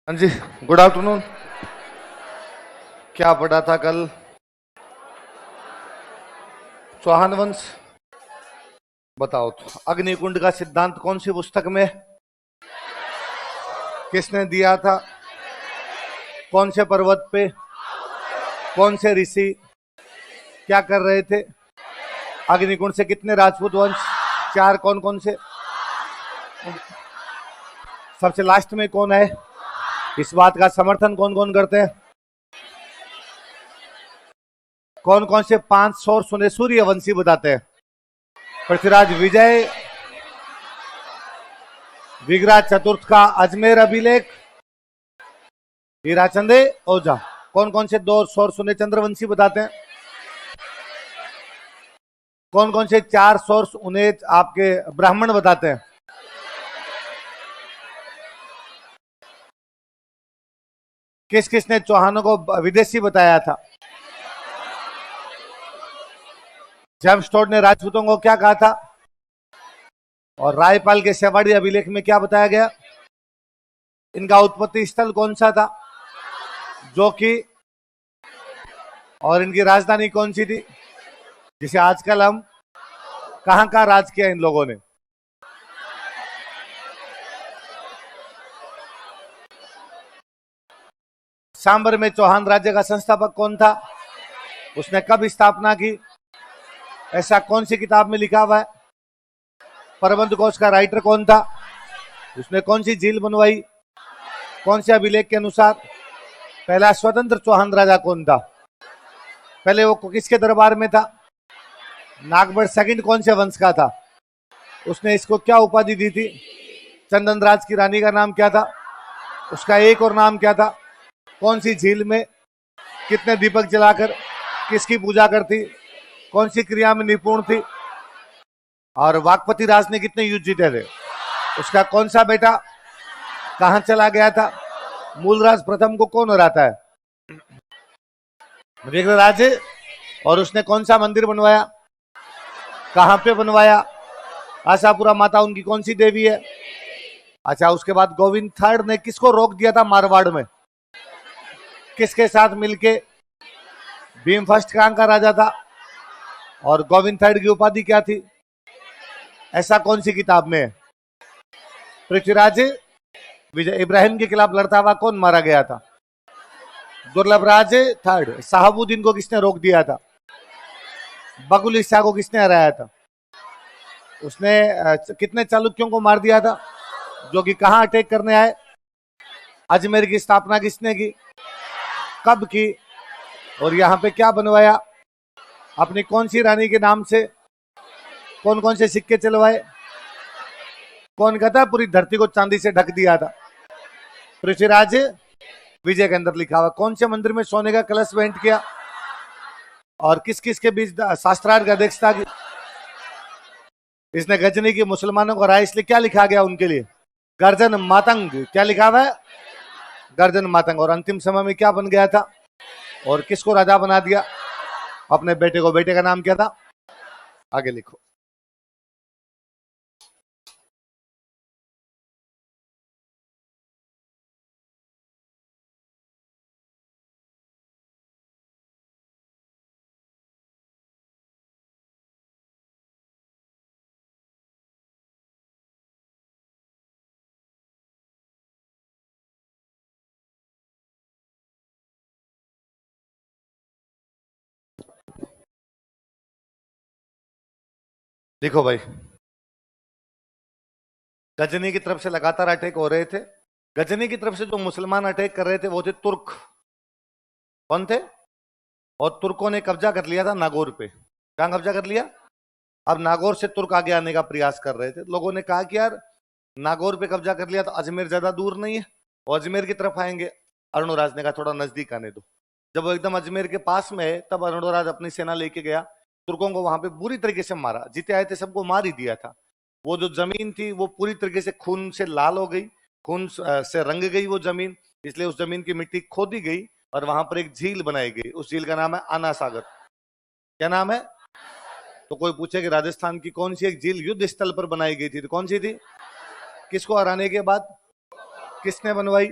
हाँ जी, good afternoon. क्या पढ़ा था कल? चौहान वंश। बताओ तो, अग्निकुंड का सिद्धांत कौन सी पुस्तक में है? किसने दिया था? कौन से पर्वत पे? कौन से ऋषि क्या कर रहे थे? अग्निकुंड से कितने राजपूत वंश? 4। कौन कौन से? सबसे लास्ट में कौन है? इस बात का समर्थन कौन कौन करते हैं? कौन कौन से 5 सोर्स उन्हें सूर्यवंशी बताते हैं? पृथ्वीराज विजय, विग्रह चतुर्थ का अजमेर अभिलेख, हीराचंदे ओझा। कौन कौन से 2 सोर्स उन्हें चंद्रवंशी बताते हैं? कौन कौन से 4 सोर्स उन्हें आपके ब्राह्मण बताते हैं? किस किसने चौहानों को विदेशी बताया था? जेम्स टोड ने राजपूतों को क्या कहा था? और रायपाल के सेवाड़ी अभिलेख में क्या बताया गया? इनका उत्पत्ति स्थल कौन सा था? जो कि, और इनकी राजधानी कौन सी थी जिसे आजकल हम कहां का राज किया इन लोगों ने? सांबर में चौहान राज्य का संस्थापक कौन था? उसने कब स्थापना की? ऐसा कौन सी किताब में लिखा हुआ है? प्रबंध कोश का राइटर कौन था? उसने कौन सी झील बनवाई? कौन से अभिलेख के अनुसार? पहला स्वतंत्र चौहान राजा कौन था? पहले वो किसके दरबार में था? नागभट्ट सेकंड कौन से वंश का था? उसने इसको क्या उपाधि दी थी? चंदन राज की रानी का नाम क्या था? उसका एक और नाम क्या था? कौन सी झील में कितने दीपक जलाकर किसकी पूजा करती? कौन सी क्रिया में निपुण थी? और वाकपति राज ने कितने युद्ध जीते थे? उसका कौन सा बेटा कहां चला गया था? मूलराज प्रथम को कौन हराता है? विग्रहराज। और उसने कौन सा मंदिर बनवाया? कहां पे बनवाया? आशापुरा माता उनकी कौन सी देवी है? अच्छा, उसके बाद गोविंद थर्ड ने किसको रोक दिया था मारवाड़ में? किसके साथ मिलके? भीम फर्स्ट कहां का राजा था? और गोविंद थर्ड की उपाधि क्या थी? ऐसा कौन सी किताब में है? पृथ्वीराज विजय इब्राहिम के खिलाफ लड़ता हुआ कौन मारा गया था? दुर्लभ राज थर्ड। साहबुद्दीन को किसने रोक दिया था? बकुल शाह को किसने हराया था? उसने कितने चालुक्यों को मार दिया था जो कि कहां अटैक करने आए? अजमेर की स्थापना किसने की? कब की? और यहाँ पे क्या बनवाया? अपनी कौन सी रानी के नाम से कौन कौन से सिक्के चलवाए? कौन कहता है पूरी धरती को चांदी से ढक दिया था? पृथ्वीराज विजय के अंदर लिखा हुआ। कौन से मंदिर में सोने का कलश भेंट किया? और किस किस के बीच शास्त्रार्थ का अध्यक्षता की? इसने गजनी की मुसलमानों को राय इसलिए क्या लिखा गया उनके लिए? गर्जन मातंग। क्या लिखा हुआ है? गर्जन मातंग। और अंतिम समय में क्या बन गया था? और किसको राजा बना दिया? अपने बेटे को। बेटे का नाम क्या था? आगे लिखो। देखो भाई, गजनी की तरफ से लगातार अटैक हो रहे थे। गजनी की तरफ से जो मुसलमान अटैक कर रहे थे वो थे तुर्क। कौन थे? और तुर्कों ने कब्जा कर लिया था नागौर पे। कहां कब्जा कर लिया? अब नागौर से तुर्क आगे आने का प्रयास कर रहे थे। लोगों ने कहा कि यार नागौर पे कब्जा कर लिया तो अजमेर ज्यादा दूर नहीं है, वो अजमेर की तरफ आएंगे। अरुणराज ने कहा थोड़ा नजदीक आने दो। जब वो एकदम अजमेर के पास में है तब अरुणराज अपनी सेना लेके गया, तुर्कों को वहां पे बुरी तरीके से मारा। जीते आए थे सबको मार ही दिया था। वो जो जमीन थी वो पूरी तरीके से खून से लाल हो गई, खून से रंग गई वो जमीन। इसलिए उस जमीन की मिट्टी खोदी गई और वहां पर एक झील बनाई गई। उस झील का नाम है आना सागर। क्या नाम है? तो कोई पूछे कि राजस्थान की कौन सी एक झील युद्ध स्थल पर बनाई गई थी, तो कौन सी थी? किसको हराने के बाद? किसने बनवाई?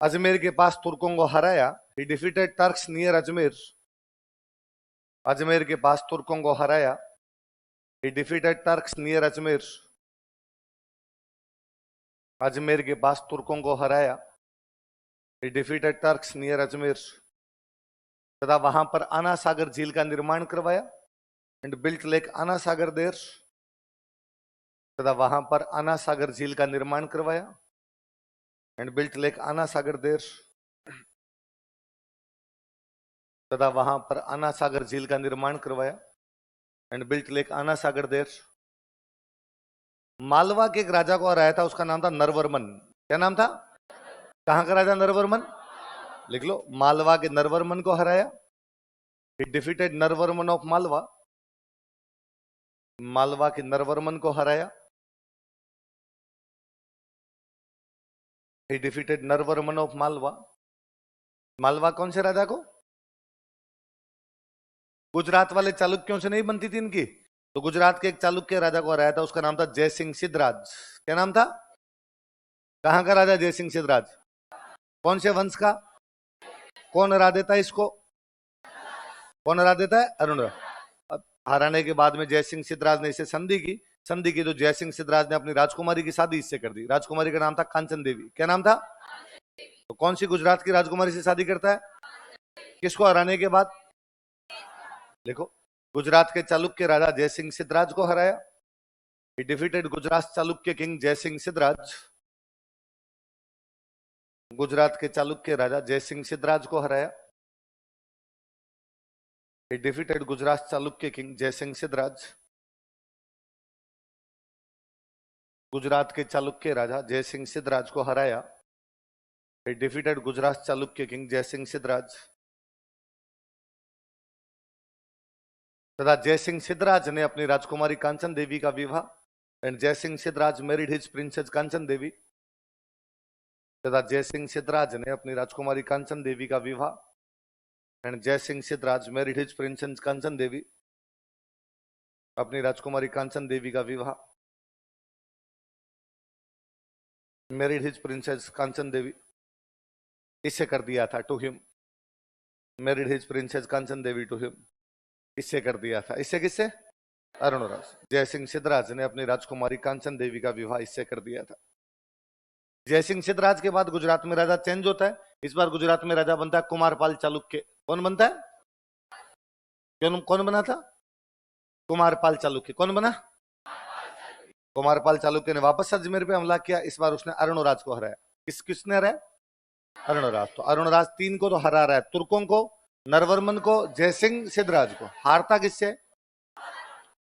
अजमेर के पास तुर्कों को हराया। He defeated Turks near Ajmer. Ajmer के पास तुर्कों को हराया। He defeated Turks near Ajmer. Ajmer के पास तुर्कों को हराया। He defeated Turks near Ajmer. तथा वहां पर आना सागर झील का निर्माण करवाया। एंड बिल्ट लेक आना सागर देर। तथा वहां पर आना सागर झील का निर्माण करवाया। एंड बिल्ट लेक आना सागर देर। तथा वहां पर आना सागर झील का निर्माण करवाया। एंड बिल्ट लेक आना सागर देर। मालवा के एक राजा को हराया था, उसका नाम था नरवर्मन। क्या नाम था? कहां का राजा नरवर्मन? लिख लो, मालवा के नरवर्मन को हराया। He defeated Naravarman of Malwa. Malwa के नरवर्मन को हराया। He defeated Naravarman of Malwa. Malwa कौन से राजा को? गुजरात वाले चालुक्यों से नहीं बनती थी इनकी, तो गुजरात के एक चालुक्य राजा को हराया था, उसका नाम था जयसिंह सिद्धराज। क्या नाम था? कहां का राजा जयसिंह सिद्धराज? कौन से वंश का? कौन हरा देता है इसको? कौन हरा देता है? अरुण। हराने के बाद में जयसिंह सिद्धराज ने इसे संधि की तो जयसिंह सिद्धराज ने अपनी राजकुमारी की शादी इससे कर दी। राजकुमारी का नाम था कांचन देवी। क्या नाम था? तो कौन सी गुजरात की राजकुमारी से शादी करता है? किसको हराने के बाद? देखो, गुजरात के चालुक्य राजा जयसिंह सिद्धराज को हराया। He defeated Gujarat Chalukya king Jaysingh Siddharaj. Gujarat के चालुक्य राजा जयसिंह सिद्धराज को हराया। He defeated Gujarat Chalukya king Jaysingh Siddharaj. Gujarat के चालुक्य राजा जयसिंह सिद्धराज को हराया। He defeated Gujarat Chalukya king Jaysingh Siddharaj. तथा जयसिंह सिद्धराज ने अपनी राजकुमारी कांचन देवी का विवाह। And Jaisingh Siddhraj married his princess Kanchan Devi. तथा जयसिंह सिद्धराज ने अपनी राजकुमारी कांचन देवी का विवाह। And Jaisingh Siddhraj married his princess Kanchan Devi. अपनी राजकुमारी कांचन देवी का विवाह। Married his princess Kanchan Devi, इससे कर दिया था to him. Married his princess Kanchan Devi to him, इससे कर दिया था। इससे किससे? अरुणराज। जयसिंह सिद्धराज ने अपनी राजकुमारी कांचन देवी का विवाह इससे कर दिया था। जयसिंह सिद्धराज के बाद गुजरात में राजा चेंज होता है। इस बार गुजरात में राजा बनता है कुमारपाल चालुक्य। कौन बनता है? कौन बना था? कुमारपाल चालुक्य। कौन बना? कुमारपाल चालुक्य ने वापस अजमेर पे हमला किया। इस बार उसने अरुणराज को हराया। किसने हराया? अरुणराज। तो अरुणराज 3 को तो हरा रहा है, तुर्कों को, नरवर्मन को, जयसिंह सिद्धराज को। हारता किससे?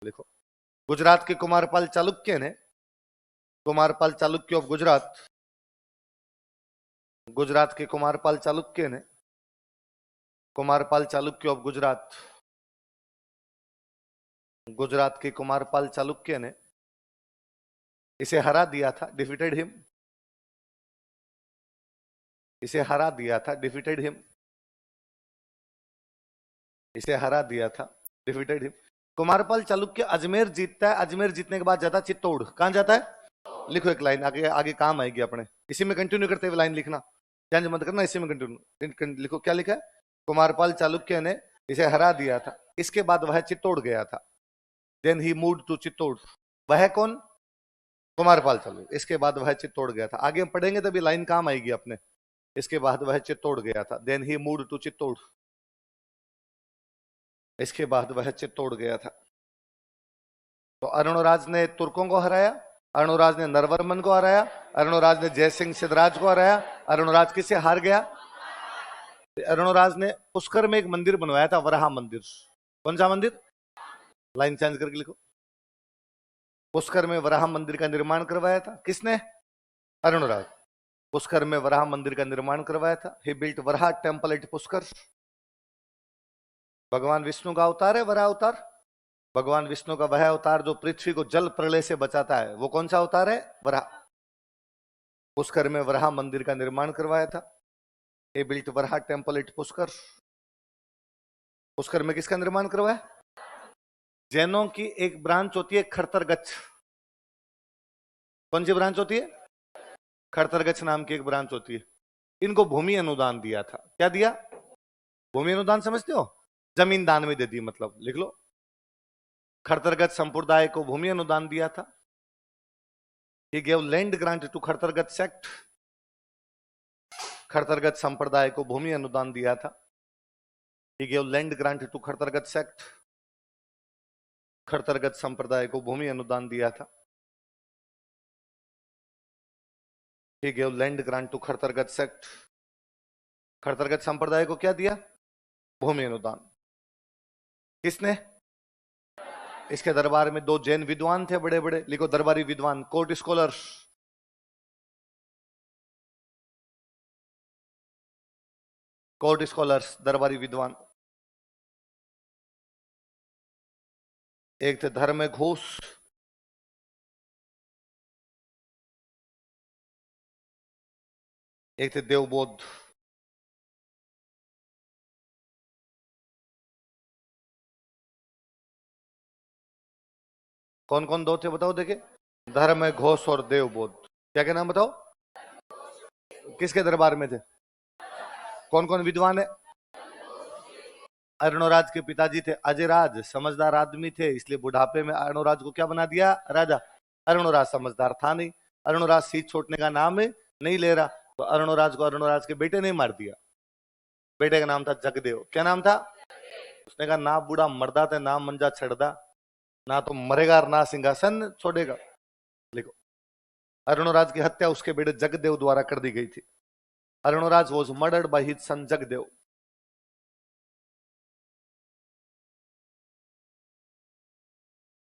देखो, गुजरात के कुमारपाल चालुक्य ने, कुमारपाल चालुक्य ऑफ गुजरात, गुजरात के कुमारपाल चालुक्य ने, कुमारपाल चालुक्य ऑफ गुजरात, गुजरात के कुमारपाल चालुक्य ने इसे हरा दिया था। Defeated him. इसे हरा दिया था। Defeated him. इसे हरा दिया था। Defeated him. कुमारपाल चालुक्य अजमेर जीतता है। अजमेर जीतने के बाद जाता है चित्तौड़। कहां जाता है? लिखो एक लाइन, आगे आगे काम आएगी अपने। इसी में कंटिन्यू करते हुए लाइन लिखना, चेंज मत करना, इसी में कंटिन्यू लिखो। क्या लिखा है? कुमारपाल चालुक्य ने इसे हरा दिया था, इसके बाद वह चित्तौड़ गया था। Then he moved to Chittor. वह कौन? कुमारपाल चालुक्य। इसके बाद वह चित्तौड़ गया था। आगे हम पढ़ेंगे तभी लाइन काम आएगी अपने। इसके बाद वह चित्तौड़ गया था। Then he moved to Chittor. इसके बाद वह चित्तौड़ गया था। तो अरुणराज ने तुर्कों को हराया, अरुणराज ने नरवर्मन को हराया, अरुणराज ने जयसिंह सिद्धराज को हराया। अरुणराज किससे हार गया? अरुणराज ने पुष्कर में एक मंदिर बनवाया था, वराह मंदिर। कौन सा मंदिर? लाइन चेंज करके लिखो। पुष्कर में वराह मंदिर का निर्माण करवाया था। किसने? अरुणराज। पुष्कर में वराह मंदिर का निर्माण करवाया था। He built Varaha temple at Pushkar. भगवान विष्णु का अवतार है वराह अवतार। भगवान विष्णु का वह अवतार जो पृथ्वी को जल प्रलय से बचाता है, वो कौन सा अवतार है? वराह। पुष्कर में वराह मंदिर का निर्माण करवाया था। he built Varaha temple at Pushkar. Pushkar में किसका निर्माण करवाया? जैनों की एक ब्रांच होती है खरतरगच्छ। कौन सी ब्रांच होती है? खरतरगच्छ नाम की एक ब्रांच होती है। इनको भूमि अनुदान दिया था। क्या दिया? भूमि अनुदान समझते हो? जमीन दान में दे दी, मतलब लिख लो। खड़तरगत संप्रदाय को भूमि अनुदान दिया था। He gave land grant to Kharatargachha sect. Kharatargachha संप्रदाय को भूमि अनुदान दिया था। He gave land grant to Kharatargachha sect. Kharatargachha संप्रदाय को भूमि अनुदान दिया था। He gave land grant to Kharatargachha sect. Kharatargachha संप्रदाय को क्या दिया? भूमि अनुदान। किसने? इसके दरबार में दो जैन विद्वान थे बड़े बड़े, लिखो दरबारी विद्वान, कोर्ट स्कॉलर्स। कोर्ट स्कॉलर्स, दरबारी विद्वान। एक थे धर्म घोष, एक थे देवबोध। कौन कौन दो थे बताओ देखे? धर्म घोष और देवबोध। क्या क्या नाम बताओ? किसके दरबार में थे? कौन कौन विद्वान है? अरुणराज के पिताजी थे अजयराज, समझदार आदमी थे, इसलिए बुढ़ापे में अरुणराज को क्या बना दिया? राजा। अरुणराज समझदार था नहीं, अरुणराज सीट छोड़ने का नाम नहीं ले रहा, तो अरुणराज को अरुणराज के बेटे ने मार दिया। बेटे का नाम था जगदेव। क्या नाम था? उसने कहा ना बूढ़ा मरदा थे ना मंजा छड़दा, ना तो मरेगा और ना सिंहासन छोड़ेगा। लिखो, अरुणराज की हत्या उसके बेटे जगदेव द्वारा कर दी गई थी। Arunraj was murdered by his son Jagdev.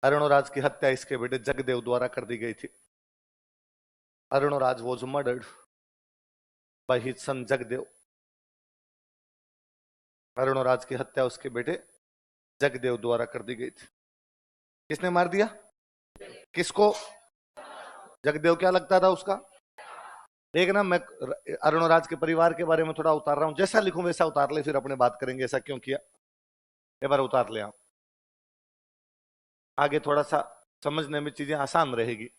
Arunraj की हत्या इसके बेटे जगदेव द्वारा कर दी गई थी। Arunraj was murdered by his son Jagdev. Arunraj की हत्या उसके बेटे जगदेव द्वारा कर दी गई थी। किसने मार दिया? किसको? जगदेव क्या लगता था उसका? एक ना, मैं अरुणराज के परिवार के बारे में थोड़ा उतार रहा हूं, जैसा लिखूं वैसा उतार ले, फिर अपने बात करेंगे ऐसा क्यों किया। एक बार उतार ले आप, आगे थोड़ा सा समझने में चीजें आसान रहेगी।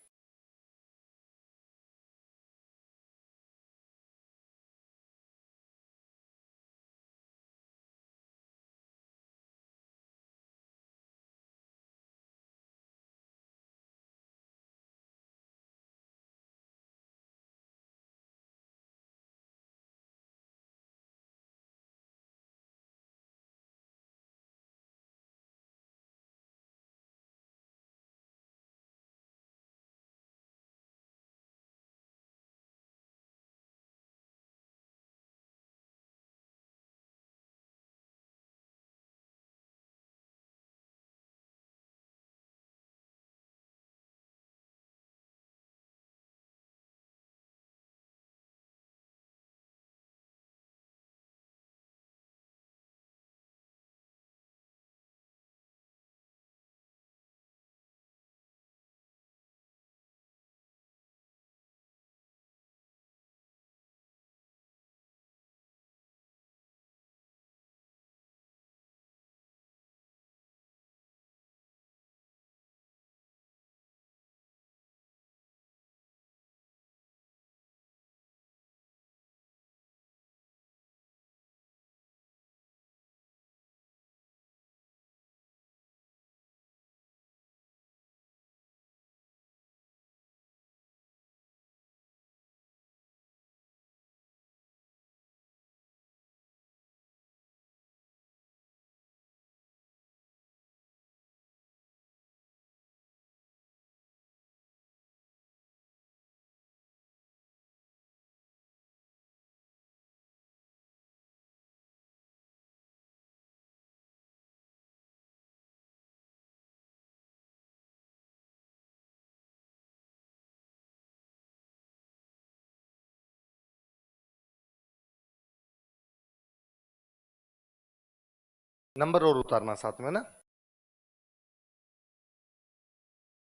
नंबर और उतारना साथ में ना,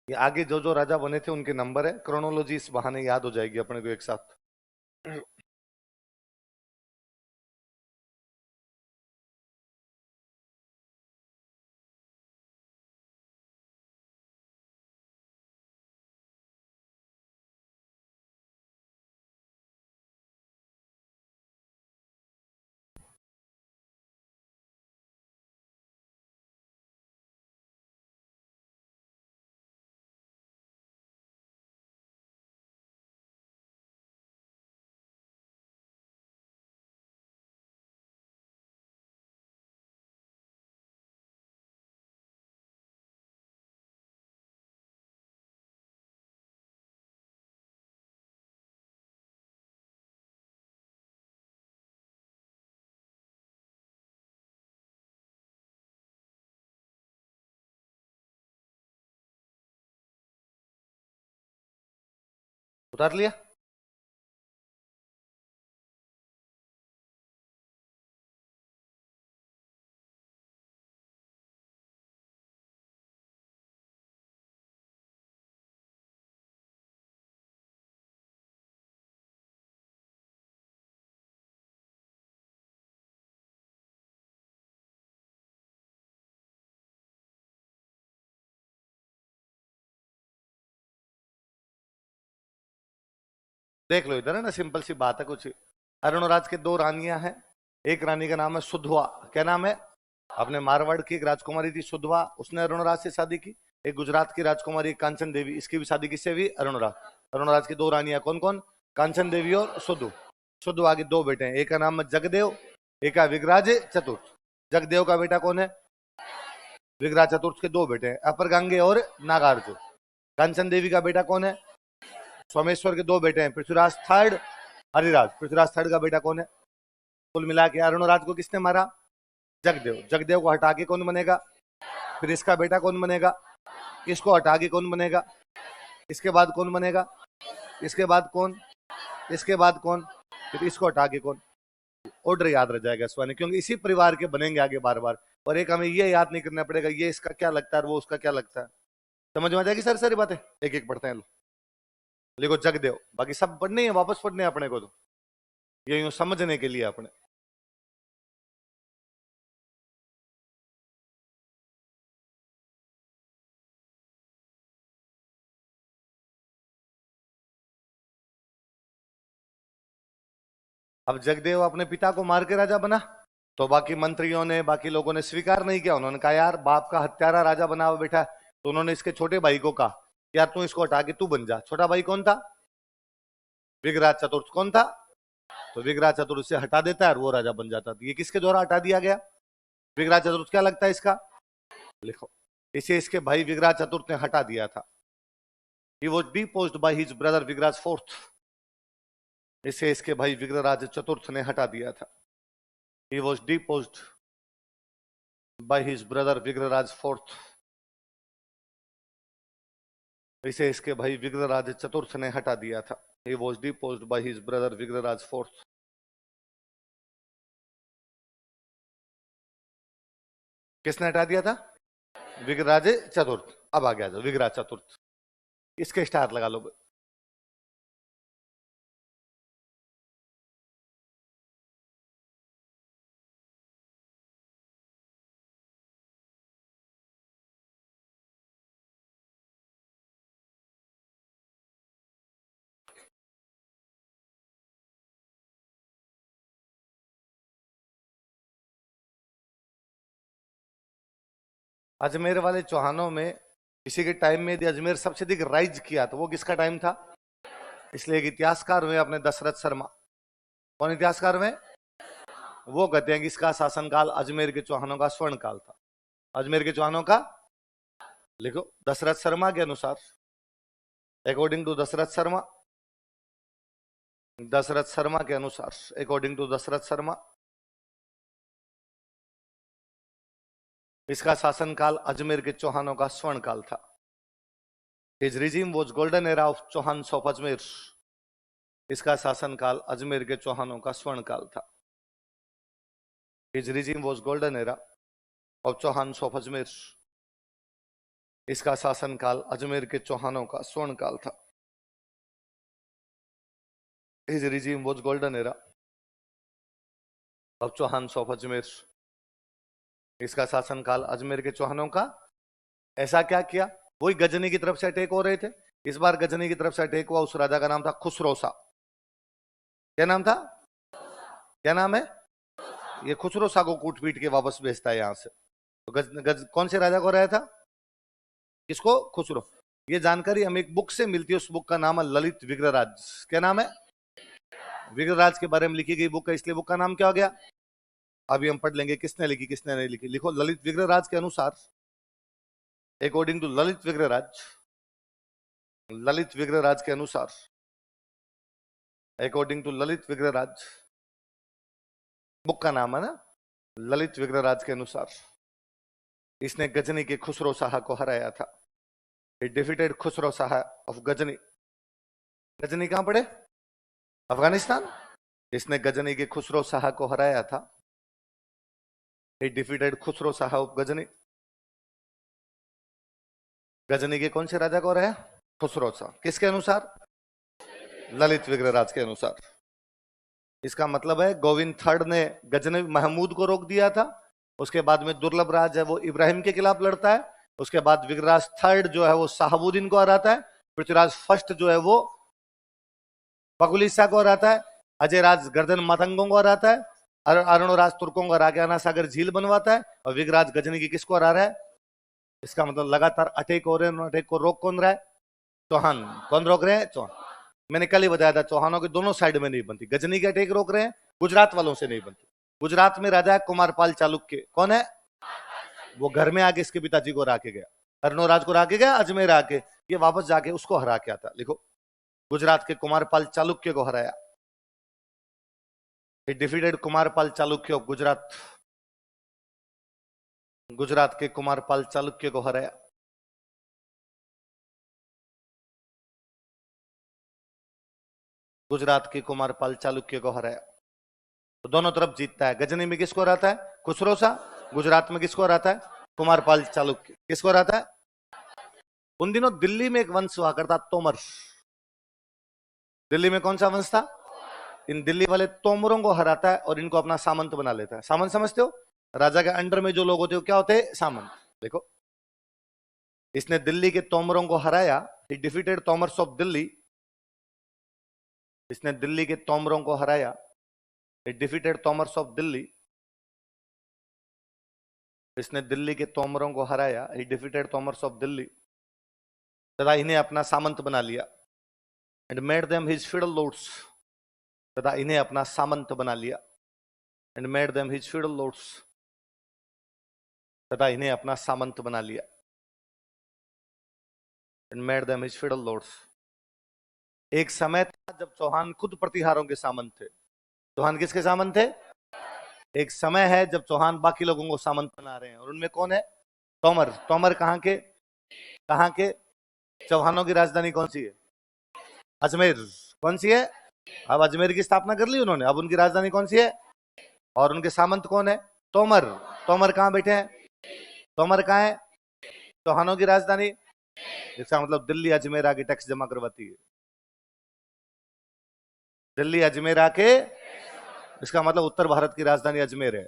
ये आगे जो जो राजा बने थे उनके नंबर है, क्रोनोलॉजी इस बहाने याद हो जाएगी अपने को एक साथ। उतार लिया। देख लो इधर है ना, सिंपल सी बात है कुछ। अरुणराज के दो रानियां हैं। एक रानी का नाम है सुधवा। क्या नाम है? अपने मारवाड़ की एक राजकुमारी थी सुधवा, उसने अरुणराज से शादी की। एक गुजरात की राजकुमारी कांचन देवी, इसकी भी शादी किससे हुई? अरुणराज। अरुणराज की दो रानियां कौन कौन? कांचन देवी और सुधु। सुधवा के दो बेटे हैं, एक का नाम है जगदेव, एक का विग्राज चतुर्थ। जगदेव का बेटा कौन है? विग्राज चतुर्थ के दो बेटे हैं, अपर गांगे और नागार्जुन। कांचन देवी का बेटा कौन है? सोमेश्वर के दो बेटे हैं, पृथ्वीराज थर्ड, हरिराज। पृथ्वीराज थर्ड का बेटा कौन है? कुल मिला के अरुणराज को किसने मारा? जगदेव। जगदेव को हटा के कौन बनेगा? फिर इसका बेटा कौन बनेगा? इसको हटा के कौन बनेगा? इसके बाद कौन बनेगा? इसके बाद कौन? इसके बाद कौन? फिर इसको हटा के कौन? ऑर्डर याद रह जाएगा स्वाने, क्योंकि इसी परिवार के बनेंगे आगे बार बार। और एक हमें ये याद नहीं करना पड़ेगा ये इसका क्या लगता है, वो उसका क्या लगता है। समझ में आ जाएगी सर सारी बातें? एक एक पढ़ते हैं लो। लिखो जगदेव, बाकी सब पढ़ने हैं, वापस पढ़ने हैं अपने को, तो ये यूं समझने के लिए अपने। अब जगदेव अपने पिता को मार के राजा बना, तो बाकी मंत्रियों ने, बाकी लोगों ने स्वीकार नहीं किया। उन्होंने कहा यार बाप का हत्यारा राजा बना हुआ बैठा है। तो उन्होंने इसके छोटे भाई को कहा यार तू इसको हटा के तू बन जा। छोटा भाई कौन था? विग्राज चतुर्थ। कौन था? तो विग्राज चतुर्थ से हटा देता है और वो राजा बन जाता। ये किसके द्वारा हटा दिया गया? विग्राज चतुर्थ। क्या लगता है इसका? लिखो, इसे इसके भाई विग्राज चतुर्थ ने हटा दिया था। He was deposed by his brother Vigraharaj fourth. इसे इसके भाई विग्रराज चतुर्थ ने हटा दिया था। He was deposed by his brother Vigraharaj fourth. इसे इसके भाई विग्रराज चतुर्थ ने हटा दिया था। He was deposed by his brother Vigraharaj fourth. किसने हटा दिया था? विग्रराज चतुर्थ। अब आ गया जो विग्रराज चतुर्थ, इसके स्टार लगा लो। अजमेर वाले चौहानों में किसी के टाइम में यदि अजमेर सबसे अधिक राइज किया तो वो किसका टाइम था? इसलिए एक इतिहासकार हुए अपने दशरथ शर्मा। कौन इतिहासकार हुए? वो कहते हैं कि इसका शासनकाल अजमेर के चौहानों का स्वर्ण काल था। अजमेर के चौहानों का, लिखो दशरथ शर्मा के अनुसार, अकॉर्डिंग टू दशरथ शर्मा, दशरथ शर्मा के अनुसार, अकॉर्डिंग टू दशरथ शर्मा, इसका शासनकाल अजमेर के चौहानों का स्वर्ण काल था। His regime was golden era of Chauhans of Ajmer. इसका शासनकाल अजमेर के चौहानों का स्वर्ण काल था। His regime was golden era of Chauhans of Ajmer. इसका शासनकाल अजमेर के चौहानों का स्वर्ण काल था। His regime was golden era of Chauhans of Ajmer. इसका शासनकाल अजमेर के चौहानों का। ऐसा क्या किया? वही गजनी की तरफ से अटैक हो रहे थे। इस बार गजनी की तरफ से अटैक हुआ, उस राजा का नाम था खुसरो सा। क्या नाम था? क्या नाम है? ये खुसरो सा को कूट पीट के वापस भेजता है यहां से। तो कौन से राजा को रहा था? किसको? खुसरो। ये जानकारी हमें एक बुक से मिलती है, उस बुक का नाम है ललित विग्रहराज। क्या नाम है? विग्रहराज के बारे में लिखी गई बुक है, इसलिए बुक का नाम क्या हो गया? अभी हम पढ़ लेंगे किसने लिखी किसने नहीं लिखी। लिखो ललित विग्रहराज के अनुसार, अकॉर्डिंग टू ललित विग्रहराज, ललित विग्रहराज के अनुसार, according to Lalit Vigraharaj, book का नाम है ना ललित विग्रहराज के अनुसार, इसने गजनी के खुसरो शाह को हराया था। He defeated Khusro Shah of Ghazni Ghazni कहां पड़े? अफगानिस्तान। इसने गजनी के खुसरो शाह को हराया था। He defeated Khusro Shah of Ghazni. Ghazni के कौन से राजा को हराया? खुसरो शाह। किसके अनुसार? ललित विग्रहराज के अनुसार। इसका मतलब है गोविंद थर्ड ने गजनी महमूद को रोक दिया था। उसके बाद में दुर्लभ राज है वो इब्राहिम के खिलाफ लड़ता है। उसके बाद विग्रहराज थर्ड जो है वो शाहबुद्दीन को हराता है। पृथ्वीराज फर्स्ट जो है वो बकुलिसा को हराता है। अजय राज गर्दन मतंगों को हराता है। अरुणराज तुर्कों को हरा के आना सागर झील बनवाता है। और विग्रहराज गजनी की किसको हरा रहा है? इसका मतलब लगातार अटैक हो रहे हैं। अटैक को रोक कौन रहा है? चौहान। कौन रोक रहे हैं? चौहान। मैंने कल ही बताया था चौहानों के दोनों साइड में नहीं बनती। गजनी के अटैक रोक रहे हैं, गुजरात वालों से नहीं बनती। गुजरात में राजा है कुमारपाल चालुक्य। कौन है वो? घर में आके इसके पिताजी को हरा के गया। अरुणराज को हरा के गया, अजमेर आके ये वापस जाके उसको हरा के आता। लिखो, गुजरात के कुमारपाल चालुक्य को हराया। Defeated Kumarpal Chalukya of Gujarat. गुजरात के कुमारपाल चालुक्य को हराया। गुजरात के कुमारपाल चालुक्य को हराया। तो दोनों तरफ जीतता है। गजनी में किसको हराता है? खुसरो शाह। गुजरात में किसको हराता है? कुमारपाल चालुक्य। किसको हराता है? उन दिनों दिल्ली में एक वंश हुआ करता, तोमर। दिल्ली में कौन सा वंश था? इन दिल्ली वाले तोमरों को हराता है और इनको अपना सामंत बना लेता है। सामंत समझते हो? राजा के अंडर में जो लोग होते हो क्या होते हैं? सामंत। देखो, इसने दिल्ली के तोमरों को हराया। He defeated Tomars of Delhi. इसने दिल्ली के तोमरों को हराया। He defeated Tomars of Delhi. इसने दिल्ली के तोमरों को हराया। He defeated Tomars of Delhi. तथा इन्हें अपना सामंत बना लिया। And made them his feudal lords. तथा इन्हें अपना सामंत बना लिया। And made them his feudal lords. तथा इन्हें अपना सामंत बना लिया। And made them his feudal lords. एक समय था जब चौहान खुद प्रतिहारों के सामंत थे। चौहान किसके सामंत थे? एक समय है जब चौहान बाकी लोगों को सामंत बना रहे हैं। और उनमें कौन है? तोमर। तोमर कहां के? कहां के? चौहानों की राजधानी कौन सी है? अजमेर। कौन सी है? अब अजमेर की स्थापना कर ली उन्होंने। अब उनकी राजधानी कौन सी है? और उनके सामंत कौन है? तोमर। तोमर कहां बैठे हैं? तोमर कहां है? चौहानों की राजधानी। इसका मतलब दिल्ली अजमेर आके टैक्स जमा करवाती है। दिल्ली अजमेर आके, इसका मतलब उत्तर भारत की राजधानी अजमेर है।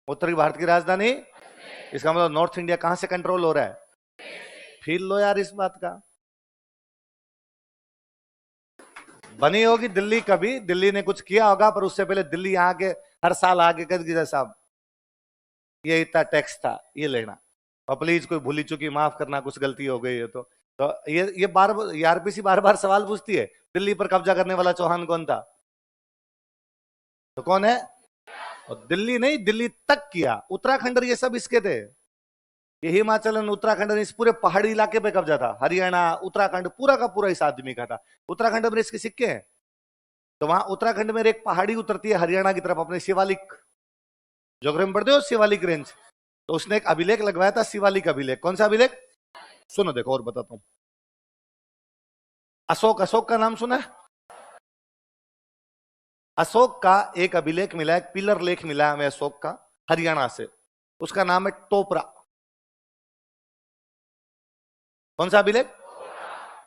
उत्तरी भारत की राजधानी, इसका मतलब नॉर्थ इंडिया कहां से कंट्रोल हो रहा है? फील लो यार इस बात का। बनी होगी दिल्ली कभी, दिल्ली ने कुछ किया होगा, पर उससे पहले दिल्ली यहाँ के हर साल आगे कर दिया साहब ये इतना टैक्स था, ये लेना। और प्लीज कोई भूली चुकी माफ करना, कुछ गलती हो गई है तो ये बार आरपीसी बार बार सवाल पूछती है, दिल्ली पर कब्जा करने वाला चौहान कौन था? तो कौन है? और दिल्ली नहीं, दिल्ली तक किया। उत्तराखंड ये सब इसके थे। ये हिमाचल और उत्तराखंड, इस पूरे पहाड़ी इलाके पे कब्जा था। हरियाणा, उत्तराखंड पूरा का पूरा इस आदमी का था। उत्तराखंड में इसके सिक्के हैं। तो वहां उत्तराखंड में एक पहाड़ी उतरती है हरियाणा की तरफ, अपने शिवालिक, जोग्राफी में पढ़ते हो शिवालिक रेंज। तो उसने एक अभिलेख लगवाया था, शिवालिक अभिलेख। कौन सा अभिलेख? सुनो देखो और बताता हूं। अशोक, अशोक का नाम सुना है? अशोक का एक अभिलेख मिला, एक पिलर लेख मिला हमें अशोक का, हरियाणा से। उसका नाम है टोपरा। कौन सा अभिलेख?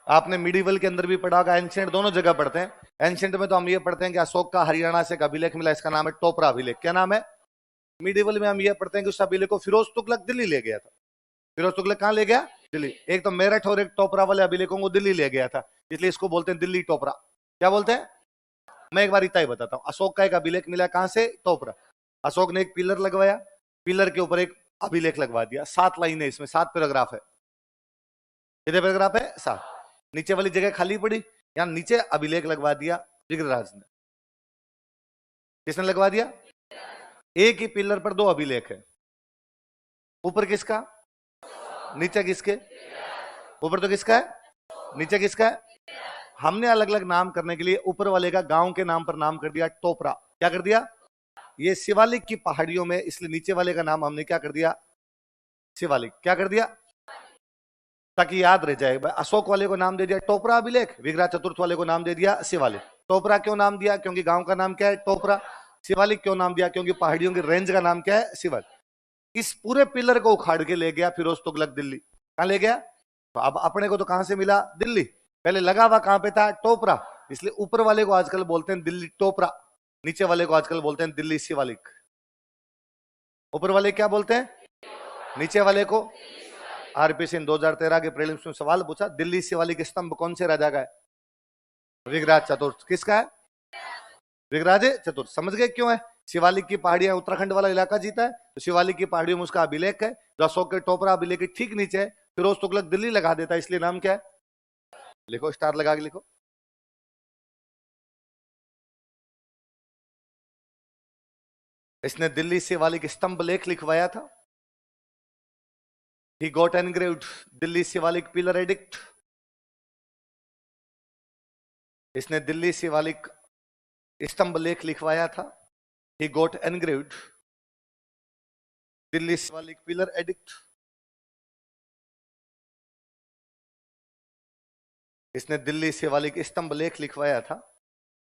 आपने मिडिवल के अंदर भी पढ़ा होगा, एंशिएंट दोनों जगह पढ़ते हैं। एंशिएंट में तो हम ये पढ़ते हैं कि अशोक का हरियाणा से एक अभिलेख मिला, इसका नाम है टोपरा अभिलेख। क्या नाम है? मिडिवल में हम ये पढ़ते हैं कि उस अभिलेख को फिरोज तुगलक दिल्ली ले गया था। फिरोज तुगलक कहां ले गया? दिल्ली। एक तो मेरठ और एक टोपरा वाले अभिलेखों को दिल्ली ले गया था, इसलिए इसको बोलते हैं दिल्ली टोपरा। क्या बोलते हैं? मैं एक बार इतना ही बताता हूं। अशोक का एक अभिलेख मिला, कहां से? टोपरा। अशोक ने एक पिलर लगवाया, पिलर के ऊपर एक अभिलेख लगवा दिया। 7 लाइन है इसमें, 7 पैराग्राफ है। कितने पैराग्राफ है? 7। नीचे वाली जगह खाली पड़ी, यहां नीचे अभिलेख लगवा दिया विग्रहराज ने। किसने लगवा दिया? एक ही पिलर पर 2 अभिलेख है। ऊपर किसका? नीचे किसके? ऊपर तो किसका है, नीचे किसका है? हमने अलग अलग नाम करने के लिए ऊपर वाले का गांव के नाम पर नाम कर दिया टोपरा। क्या कर दिया? ये शिवालिक की पहाड़ियों में, इसलिए नीचे वाले का नाम हमने क्या कर दिया? शिवालिक। क्या कर दिया? ताकि याद रह जाए। अशोक वाले को नाम दे दिया टोपरा अभिलेख, विग्रह चतुर्थ वाले को नाम दे दिया शिवालिक। टोपरा क्यों नाम दिया? क्योंकि गांव का नाम क्या है? टोपरा। शिवालिक क्यों नाम दिया? क्योंकि पहाड़ियों की रेंज का नाम क्या है? शिवालिक। इस पूरे पिलर को उखाड़ के ले गया फिरोज तुगलक दिल्ली। कहां ले गया? तो अब अपने को तो कहां से मिला? दिल्ली। पहले लगा हुआ कहां पे था? टोपरा। इसलिए ऊपर वाले को आजकल बोलते हैं दिल्ली टोपरा, नीचे वाले को आजकल बोलते हैं दिल्ली शिवालिक। ऊपर वाले क्या बोलते हैं? नीचे वाले को। आरपी सिंह 2013 के प्रीलिम्स में सवाल पूछा, दिल्ली शिवालिक स्तंभ कौन से राजा का है? विग्रह चतुर्थ। किसका है? विग्रह चतुर्थ। समझ गए क्यों है? शिवालिक की पहाड़ियां, उत्तराखंड वाला इलाका जीता है तो शिवालिक की पहाड़ियों में उसका अभिलेख है, जो अशोक के टोपरा अभिलेख के ठीक नीचे है। फिरोज तुगलक दिल्ली लगा देता है, इसलिए नाम क्या है? लिखो, स्टार लगा के लिखो। इसने दिल्ली शिवालिक स्तंभ लेख लिखवाया था। He got engraved Delhi Shivalik pillar addict. इसने दिल्ली शिवालिक स्तंभ लेख लिखवाया था। He got engraved Delhi Shivalik pillar addict. इसने दिल्ली शिवालिक स्तंभ लेख लिखवाया था।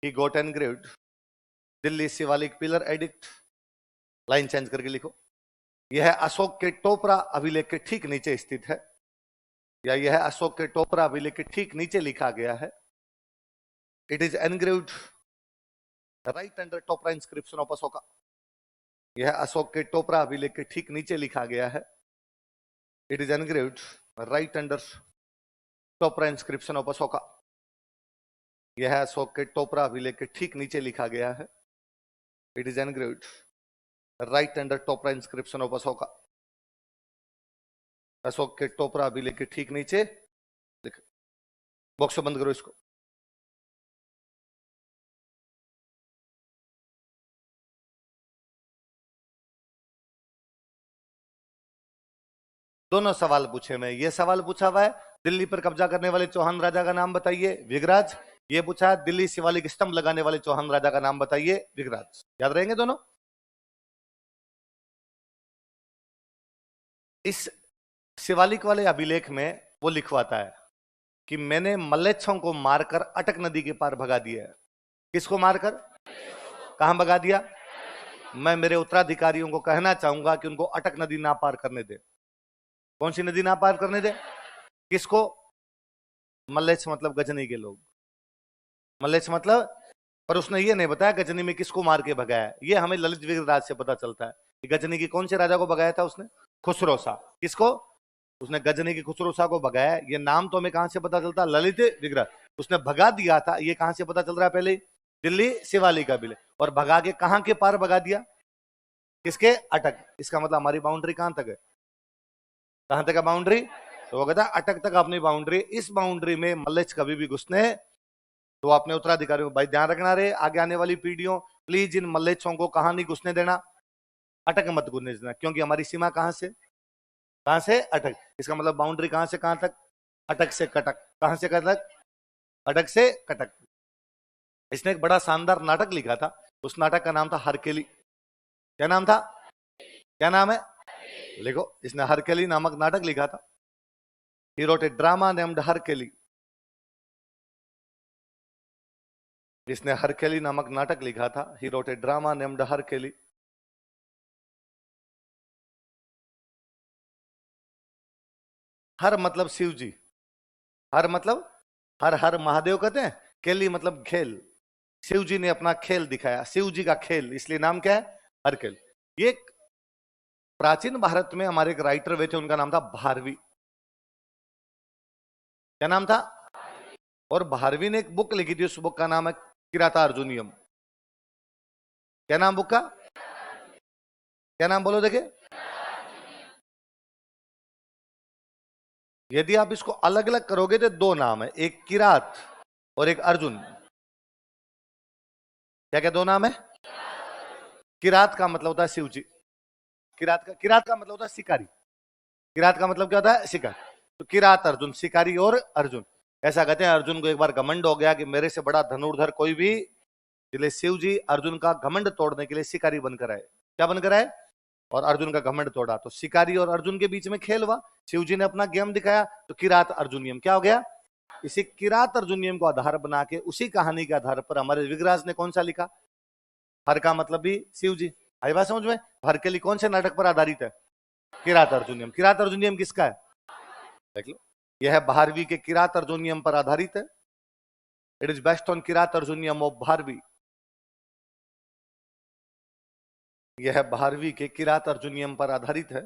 He got engraved Delhi Shivalik pillar addict. Line change करके लिखो। यह अशोक के टोपरा अभिलेख के ठीक नीचे स्थित है, या यह अशोक के टोपरा अभिलेख के ठीक नीचे लिखा गया है। It is engraved right under Topra inscription of Ashoka. यह अशोक के टोपरा अभिलेख के ठीक नीचे लिखा गया है। It is engraved right under Topra inscription of Ashoka. यह अशोक के टोपरा अभिलेख के ठीक नीचे लिखा गया है। It is engraved right under Topra inscription of Ashoka. Ashok के टोपरा अभिलेख के ठीक नीचे लिख। बॉक्स बंद करो इसको। दोनों सवाल पूछे मैं। ये सवाल पूछा हुआ है दिल्ली पर कब्जा करने वाले चौहान राजा का नाम बताइए, विगराज। ये पूछा है दिल्ली शिवालिक स्तंभ लगाने वाले चौहान राजा का नाम बताइए, विगराज। याद रहेंगे दोनों। इस शिवालिक वाले अभिलेख में वो लिखवाता है कि मैंने मल्लेच्छों को मारकर अटक नदी के पार भगा दिया है। किसको मारकर? कहां भगा दिया? मैं मेरे उत्तराधिकारियों को कहना चाहूंगा कि उनको अटक नदी ना पार करने दे। कौन सी नदी ना पार करने दे? किसको? मल्लेच्छ मतलब गजनी के लोग। मल्लेच्छ मतलब, पर उसने ये नहीं बताया गजनी में किसको मार के भगाया। ये हमें ललित विग्रहराज से पता चलता है कि गजनी की कौन से राजा को भगाया था उसने? खुसरो शाह। किसको? उसने गजनी की खुसरो शाह को भगाया। ये नाम तो हमें कहां से पता चलता? ललित विग्रह। उसने भगा दिया था, ये कहां से पता चल रहा है? पहले दिल्ली शिवालिक का बिल। और भगा के कहां के पार भगा दिया? किसके? अटक। इसका मतलब हमारी बाउंड्री कहां तक है? कहां तक है बाउंड्री? तो वो कहता है अटक तक अपनी बाउंड्री। इस बाउंड्री में मल्लेच्छ कभी भी घुसने तो अपने उत्तराधिकारियों को भाई ध्यान रखना रे, आगे आने वाली पीढ़ियों प्लीज इन मल्लेच्छों को कहां नहीं घुसने देना? अटक मत घुसने देना, क्योंकि हमारी सीमा कहां से? कहां से? अटक। इसका मतलब बाउंड्री कहां से कहां तक? अटक से कटक। कहां से कटक? अटक से कटक। इसने एक बड़ा शानदार नाटक लिखा था, उस नाटक का नाम था हरकेली। क्या नाम था? क्या नाम है? लिखो। इसने हरकेली नामक नाटक लिखा था। He wrote a drama named हरकेली। इसने हरकेली नामक नाटक लिखा था। He wrote a drama named हरकेली। हर मतलब शिव जी। हर मतलब हर हर महादेव कहते हैं। केली मतलब खेल। शिव जी ने अपना खेल दिखाया, शिव जी का खेल, इसलिए नाम क्या है? हरकेल। ये प्राचीन भारत में हमारे एक राइटर हुए थे, उनका नाम था भारवी। क्या नाम था? और भारवी ने एक बुक लिखी थी, उस बुक का नाम है किराता अर्जुनियम। क्या नाम बुक का? क्या नाम बोलो देखे। यदि आप इसको अलग अलग करोगे तो दो नाम है, एक किरात और एक अर्जुन। क्या क्या दो नाम है? किरात का मतलब होता है शिव जी। किरात का मतलब होता है शिकारी। किरात का मतलब क्या होता है? शिकारी। तो किरात अर्जुन, शिकारी और अर्जुन। ऐसा कहते हैं अर्जुन को एक बार घमंड हो गया कि मेरे से बड़ा धनुर्धर कोई भी, इसलिए शिव जी अर्जुन का घमंड तोड़ने के लिए शिकारी बनकर आए। क्या बनकर आए? और अर्जुन का घमंड तोड़ा। तो शिकारी और अर्जुन के बीच में खेल हुआ, शिव जी ने अपना गेम दिखाया, तो किरात अर्जुनियम क्या हो गया। इसी किरात अर्जुनियम को आधार बना के उसी कहानी के आधार पर हमारे विगराज ने कौन सा लिखा, हर का मतलब भी शिव जी। आई बात समझ में। हर के लिए कौन से नाटक पर आधारित है, किरात अर्जुनियम। किरात अर्जुनियम किसका है, देख लो, यह है भारवी के किरात अर्जुनियम पर आधारित है। It is based on Kirat अर्जुनियम of Bharvi. यह है भारवी के किरात अर्जुनियम पर आधारित है।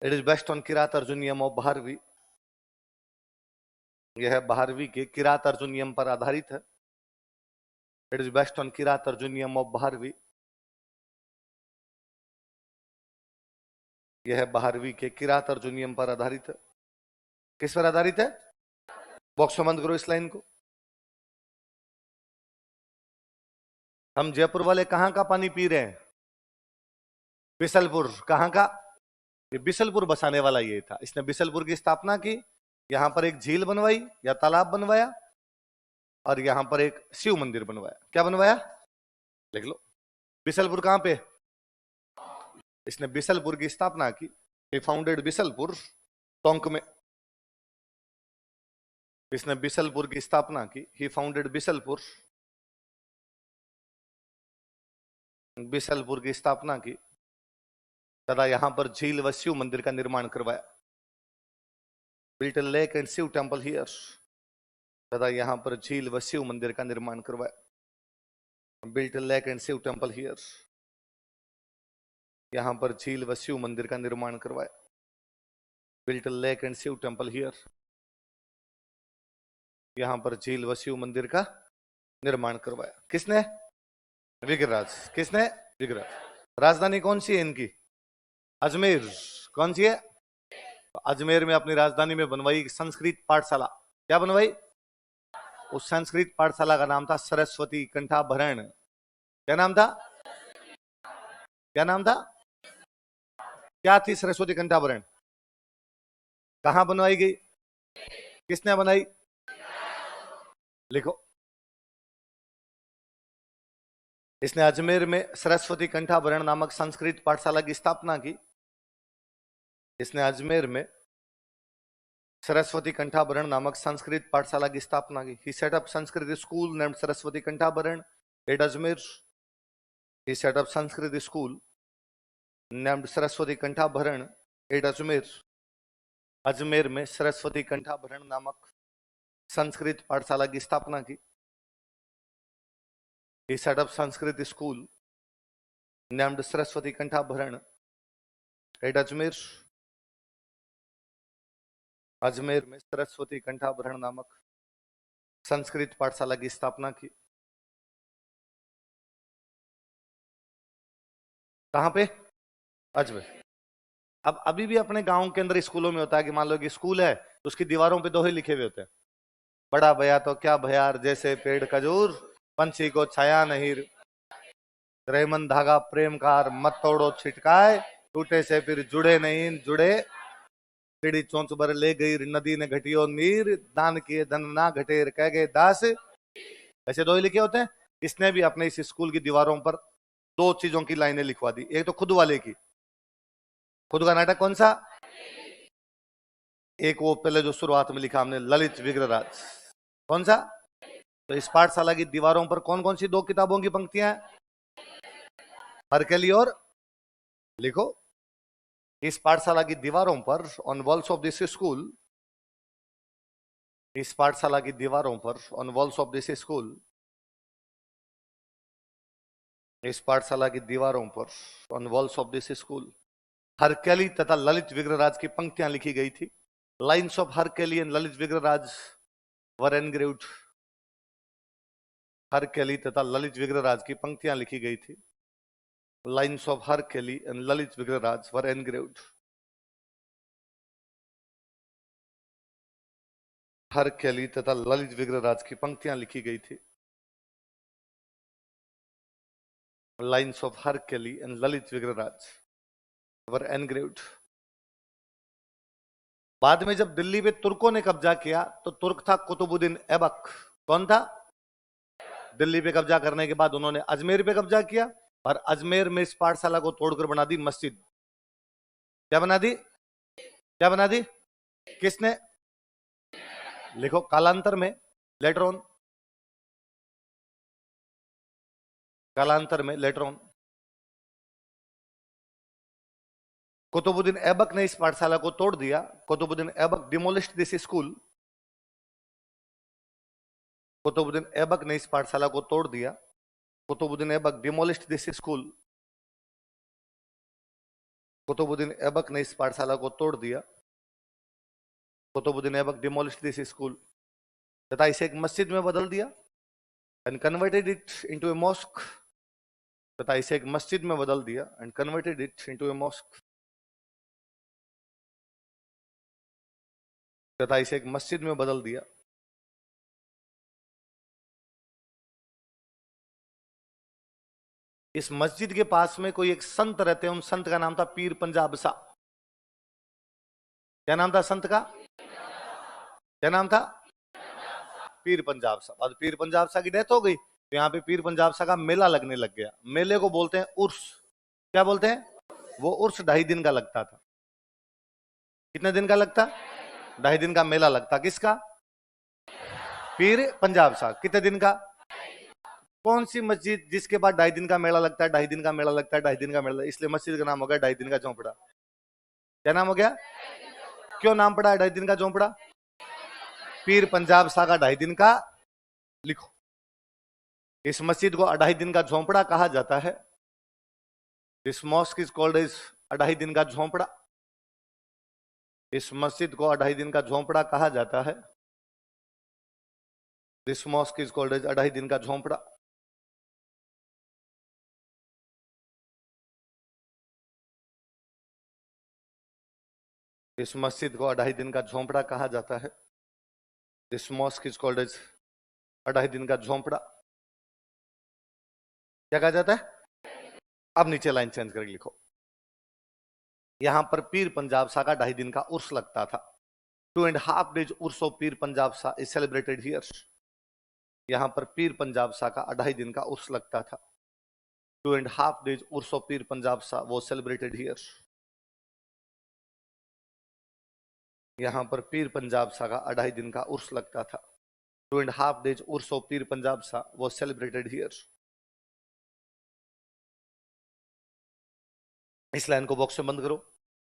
It is based on Kirat अर्जुनियम of Bharvi. यह है भारवी के किरात अर्जुनियम पर आधारित है। It is based on Kirat अर्जुनियम of Bharvi. यह है भारवी के किरात अर्जुनियम पर आधारित है। किस पर आधारित है, बॉक्स में बंद करो इस लाइन को। हम जयपुर वाले कहां का पानी पी रहे हैं, बिसलपुर। कहां का, ये बिसलपुर बसाने वाला ये था। इसने बिसलपुर की स्थापना की, यहां पर एक झील बनवाई या तालाब बनवाया, और यहां पर एक शिव मंदिर बनवाया। क्या बनवाया, लिख लो। बिसलपुर कहां पे, इसने बिसलपुर की स्थापना की। ही फाउंडेड बिसलपुर, टोंक में। इसने बिसलपुर की स्थापना की। ही फाउंडेड बिसलपुर, बिसलपुर की स्थापना की तथा यहां पर झील व शिव मंदिर का निर्माण करवाया। Built a lake and Shiva temple here, तथा यहां पर झील व शिव मंदिर का निर्माण करवाया। Built a lake and Shiva temple here, यहां पर झील व शिव मंदिर का निर्माण करवाया। Built a lake and Shiva temple here, यहां पर झील व शिव मंदिर का निर्माण करवाया। किसने, विग्रहराज। किसने, विग्रहराज। राजधानी कौन सी है इनकी, अजमेर। कौन सी है, अजमेर में अपनी राजधानी में बनवाई संस्कृत पाठशाला। क्या बनवाई, उस संस्कृत पाठशाला का नाम था सरस्वती कंठाभरण। क्या नाम था, क्या नाम था, क्या थी सरस्वती कंठाभरण। कहां बनवाई गई, किसने बनाई, लिखो। इसने अजमेर में सरस्वती कंठाभरण नामक संस्कृत पाठशाला की स्थापना की। इसने अजमेर में सरस्वती कंठाभरण नामक संस्कृत पाठशाला की स्थापना की। He set up Sanskrit school named Saraswati Kanthabharan at Ajmer. He set up Sanskrit school named Saraswati Kanthabharan at Ajmer. Ajmer में सरस्वती कंठाभरण नामक संस्कृत पाठशाला की स्थापना की। He set up Sanskrit school named Saraswati Kantabharan at Ajmer। Ajmer में सरस्वती कंठाभरण नामक संस्कृत पाठशाला की स्थापना की। कहां पे, अजमेर। अब अभी भी अपने गांव के अंदर स्कूलों में होता है कि मान लो कि स्कूल है तो उसकी दीवारों पे दोहे लिखे हुए होते हैं। बड़ा भया तो क्या भयार, जैसे पेड़ खजूर, पंछी को छाया नहीं, रेमन धागा प्रेम कार, मत तोड़ो छिटकाए, टूटे से फिर जुड़े नहीं जुड़े, चिड़ी चोंच बर ले गई नदी ने घटियो नीर, दान किए धन ना घटे कह गए दास। ऐसे दो ही लिखे होते हैं। इसने भी अपने इस स्कूल की दीवारों पर दो चीजों की लाइनें लिखवा दी। एक तो खुद वाले की, खुद का नाटक कौन सा, एक वो पहले जो शुरुआत में लिखा हमने ललित विग्रहराज। कौन सा, तो इस पाठशाला की दीवारों पर कौन कौन सी दो किताबों की पंक्तियां हैं, हरकेली और, लिखो। इस पाठशाला की दीवारों पर, on walls of this school, इस पाठशाला की दीवारों पर, on walls of this school, इस पाठशाला की दीवारों पर, on walls of this school, Harkeli तथा ललित विग्रहराज की पंक्तियां लिखी गई थी। Lines of Harkeli and Lalit Vigraharaj were engraved. Harkeli तथा ललित विग्रहराज की पंक्तियां लिखी गई थी। Lines of Harkeli and Lalit Vigraharaj were engraved. Harkeli तथा ललित विग्रहराज की पंक्तियां लिखी गई थी। Lines of Harkeli and Lalit Vigraharaj were engraved. बाद में जब दिल्ली पे तुर्कों ने कब्जा किया तो तुर्क था कुतुबुद्दीन ऐबक। कौन था, दिल्ली पे कब्जा करने के बाद उन्होंने अजमेर पे कब्जा किया। और अजमेर में इस पाठशाला को तोड़कर बना दी मस्जिद। क्या बना दी? क्या बना दी? किसने? लिखो कालांतर में, लेटर ऑन, कालांतर में लेटर ऑन। कुतुबुद्दीन ऐबक ने इस पाठशाला को तोड़ दिया। Qutubuddin Aibak demolished this school. Qutubuddin Aibak ने इस पाठशाला को तोड़ दिया। Qutubuddin Aibak demolished this school. Qutubuddin Aibak ने इस पाठशाला को तोड़ दिया। Qutubuddin Aibak demolished this school तथा इसे एक मस्जिद में बदल दिया and converted it into a mosque. तथा इसे एक मस्जिद में बदल दिया and converted it into a mosque. तथा इसे एक मस्जिद में बदल दिया। इस मस्जिद के पास में कोई एक संत रहते हैं, उन संत का नाम था पीर पंजाब सा। क्या नाम था संत का? क्या नाम था? पीर पंजाब सा। और पीर पंजाब सा की डेथ हो गई तो यहाँ पे पीर पंजाब सा का मेला लगने लग गया। मेले को बोलते हैं उर्स। क्या बोलते हैं? वो उर्स 2.5 दिन का लगता था। कितने दिन का लगता? 2.5 दिन का मेला लगता। किसका? पीर पंजाब सा। कितने दिन का? कौन सी मस्जिद जिसके बाद 2.5 दिन का मेला लगता है? 2.5 दिन का मेला लगता है, 2.5 दिन का मेला, इसलिए मस्जिद का नाम हो गया 2.5 दिन का झोंपड़ा। क्या नाम हो गया? क्यों नाम पड़ा है 2.5 दिन का झोंपड़ा? पीर पंजाब सा का 2.5 दिन का। लिखो, इस मस्जिद को 2.5 दिन का झोंपड़ा कहा जाता है। This mosque is called as 2.5 दिन का झोंपड़ा। इस मस्जिद को 2.5 दिन का झोंपड़ा कहा जाता है। This mosque is called as 2.5 दिन का झोंपड़ा। इस मस्जिद को 2.5 दिन का झोंपड़ा कहा जाता है। This mosque is called as 2.5 दिन का झोंपड़ा। क्या कहा जाता है? अब नीचे लाइन चेंज करके लिखो। यहां पर पीर पंजाब सा का 2.5 दिन का उर्स लगता था। 2.5 days उर्स ऑफ पीर पंजाब सा इज सेलिब्रेटेड हियर। यहां पर पीर पंजाब सा का 2.5 दिन का उर्स लगता था। 2.5 days उर्स ऑफ पीर पंजाब सा वो सेलिब्रेटेड हियर। यहां पर पीर पंजाब सा का 2.5 दिन का उर्स लगता था। 2.5 days उर्स ऑफ पीर पंजाब सा वो सेलिब्रेटेड हियर। इस लाइन को बॉक्स में बंद करो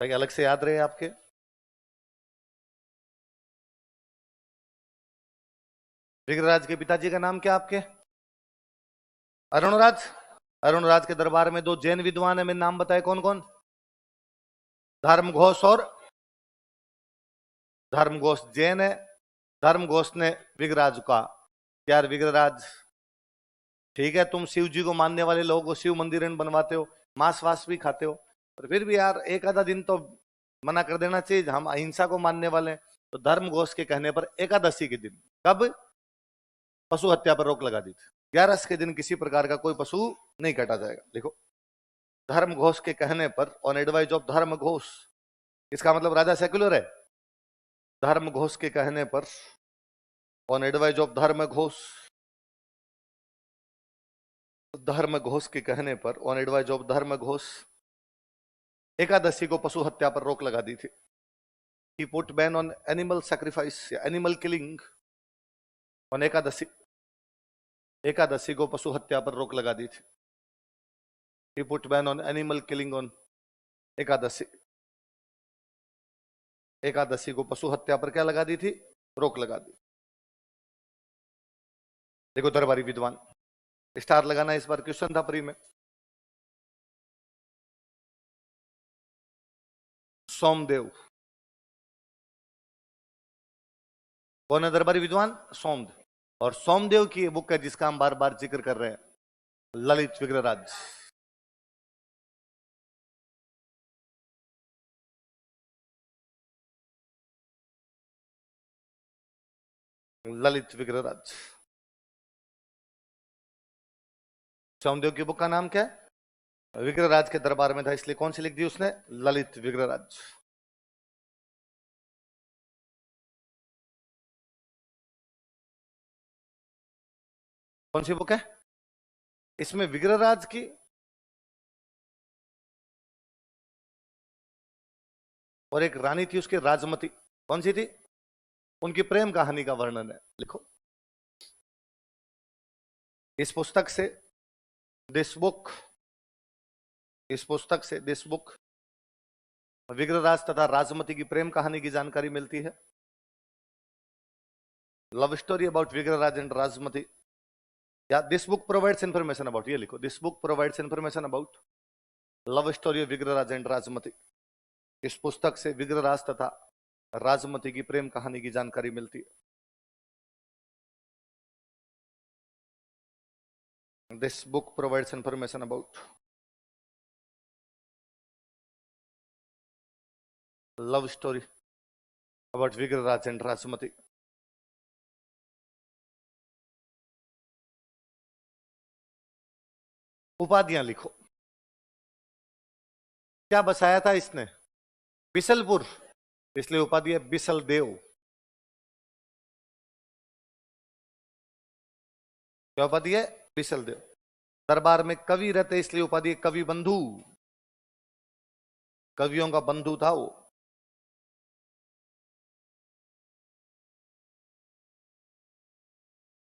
ताकि अलग से याद रहे आपके। विग्रहराज के पिताजी का नाम क्या आपके? अरुणराज। अरुणराज के दरबार में 2 जैन विद्वान है, मैंने नाम बताए कौन कौन? धर्मघोष और धर्मघोष जैन है। धर्मघोष ने विग्रहराज का, यार विग्रहराज ठीक है तुम शिव जी को मानने वाले लोगों को शिव मंदिर बनवाते हो, मांस वास भी खाते हो, पर फिर भी यार एक आधा दिन तो मना कर देना चाहिए, हम अहिंसा को मानने वाले हैं। तो धर्मघोष के कहने पर एकादशी के दिन, कब? पशु हत्या पर रोक लगा दी थी। 11 के दिन किसी प्रकार का कोई पशु नहीं काटा जाएगा। देखो, धर्मघोष के कहने पर, ऑन एडवाइस ऑफ धर्मघोष, इसका मतलब राजा सेक्युलर है। धर्मघोष के कहने पर, on advice of Dharmaghosh, Dharmaghosh के कहने पर, on advice of Dharmaghosh, Ekadashi को पशु हत्या पर रोक लगा दी थी। He put ban on animal sacrifice, animal killing on Ekadashi. Ekadashi को पशु हत्या पर रोक लगा दी थी। He put ban on animal killing on Ekadashi. Ekadashi को पशु हत्या पर क्या लगा दी थी? रोक लगा दी। देखो दरबारी विद्वान, स्टार लगाना इस बार क्वेश्चन था प्री में। सोमदेव कौन है? दरबारी विद्वान सोमदेव। और सोमदेव की बुक है जिसका हम बार बार जिक्र कर रहे हैं, ललित विग्रहराज। ललित विग्रहराज। सोमदेव की बुक का नाम क्या है? विग्रहराज के दरबार में था, इसलिए कौन सी लिख दी उसने? ललित विग्रहराज। कौन सी बुक है? इसमें विग्रहराज की और एक रानी थी उसकी राजमती। कौन सी थी? उनकी प्रेम कहानी का वर्णन है, लिखो। इस पुस्तक से दिस बुक विग्रहराज तथा राजमती की प्रेम कहानी की जानकारी मिलती है। Love story about Vigraharaj and Rajmati, या this book provides information about, ये लिखो, this book provides information about love story of Vigraharaj and Rajmati. इस पुस्तक से विग्रहराज तथा राजमती की प्रेम कहानी की जानकारी मिलती है। This book provides information about love story about Vigraharaj and Rajmati. उपाधियां लिखो। क्या बसाया था इसने? बिसलपुर, इसलिए उपाधि है बिसल देव। क्या उपाधि है? बिसल देव। दरबार में कवि रहते इसलिए उपाधि है कवि बंधु, कवियों का बंधु था वो।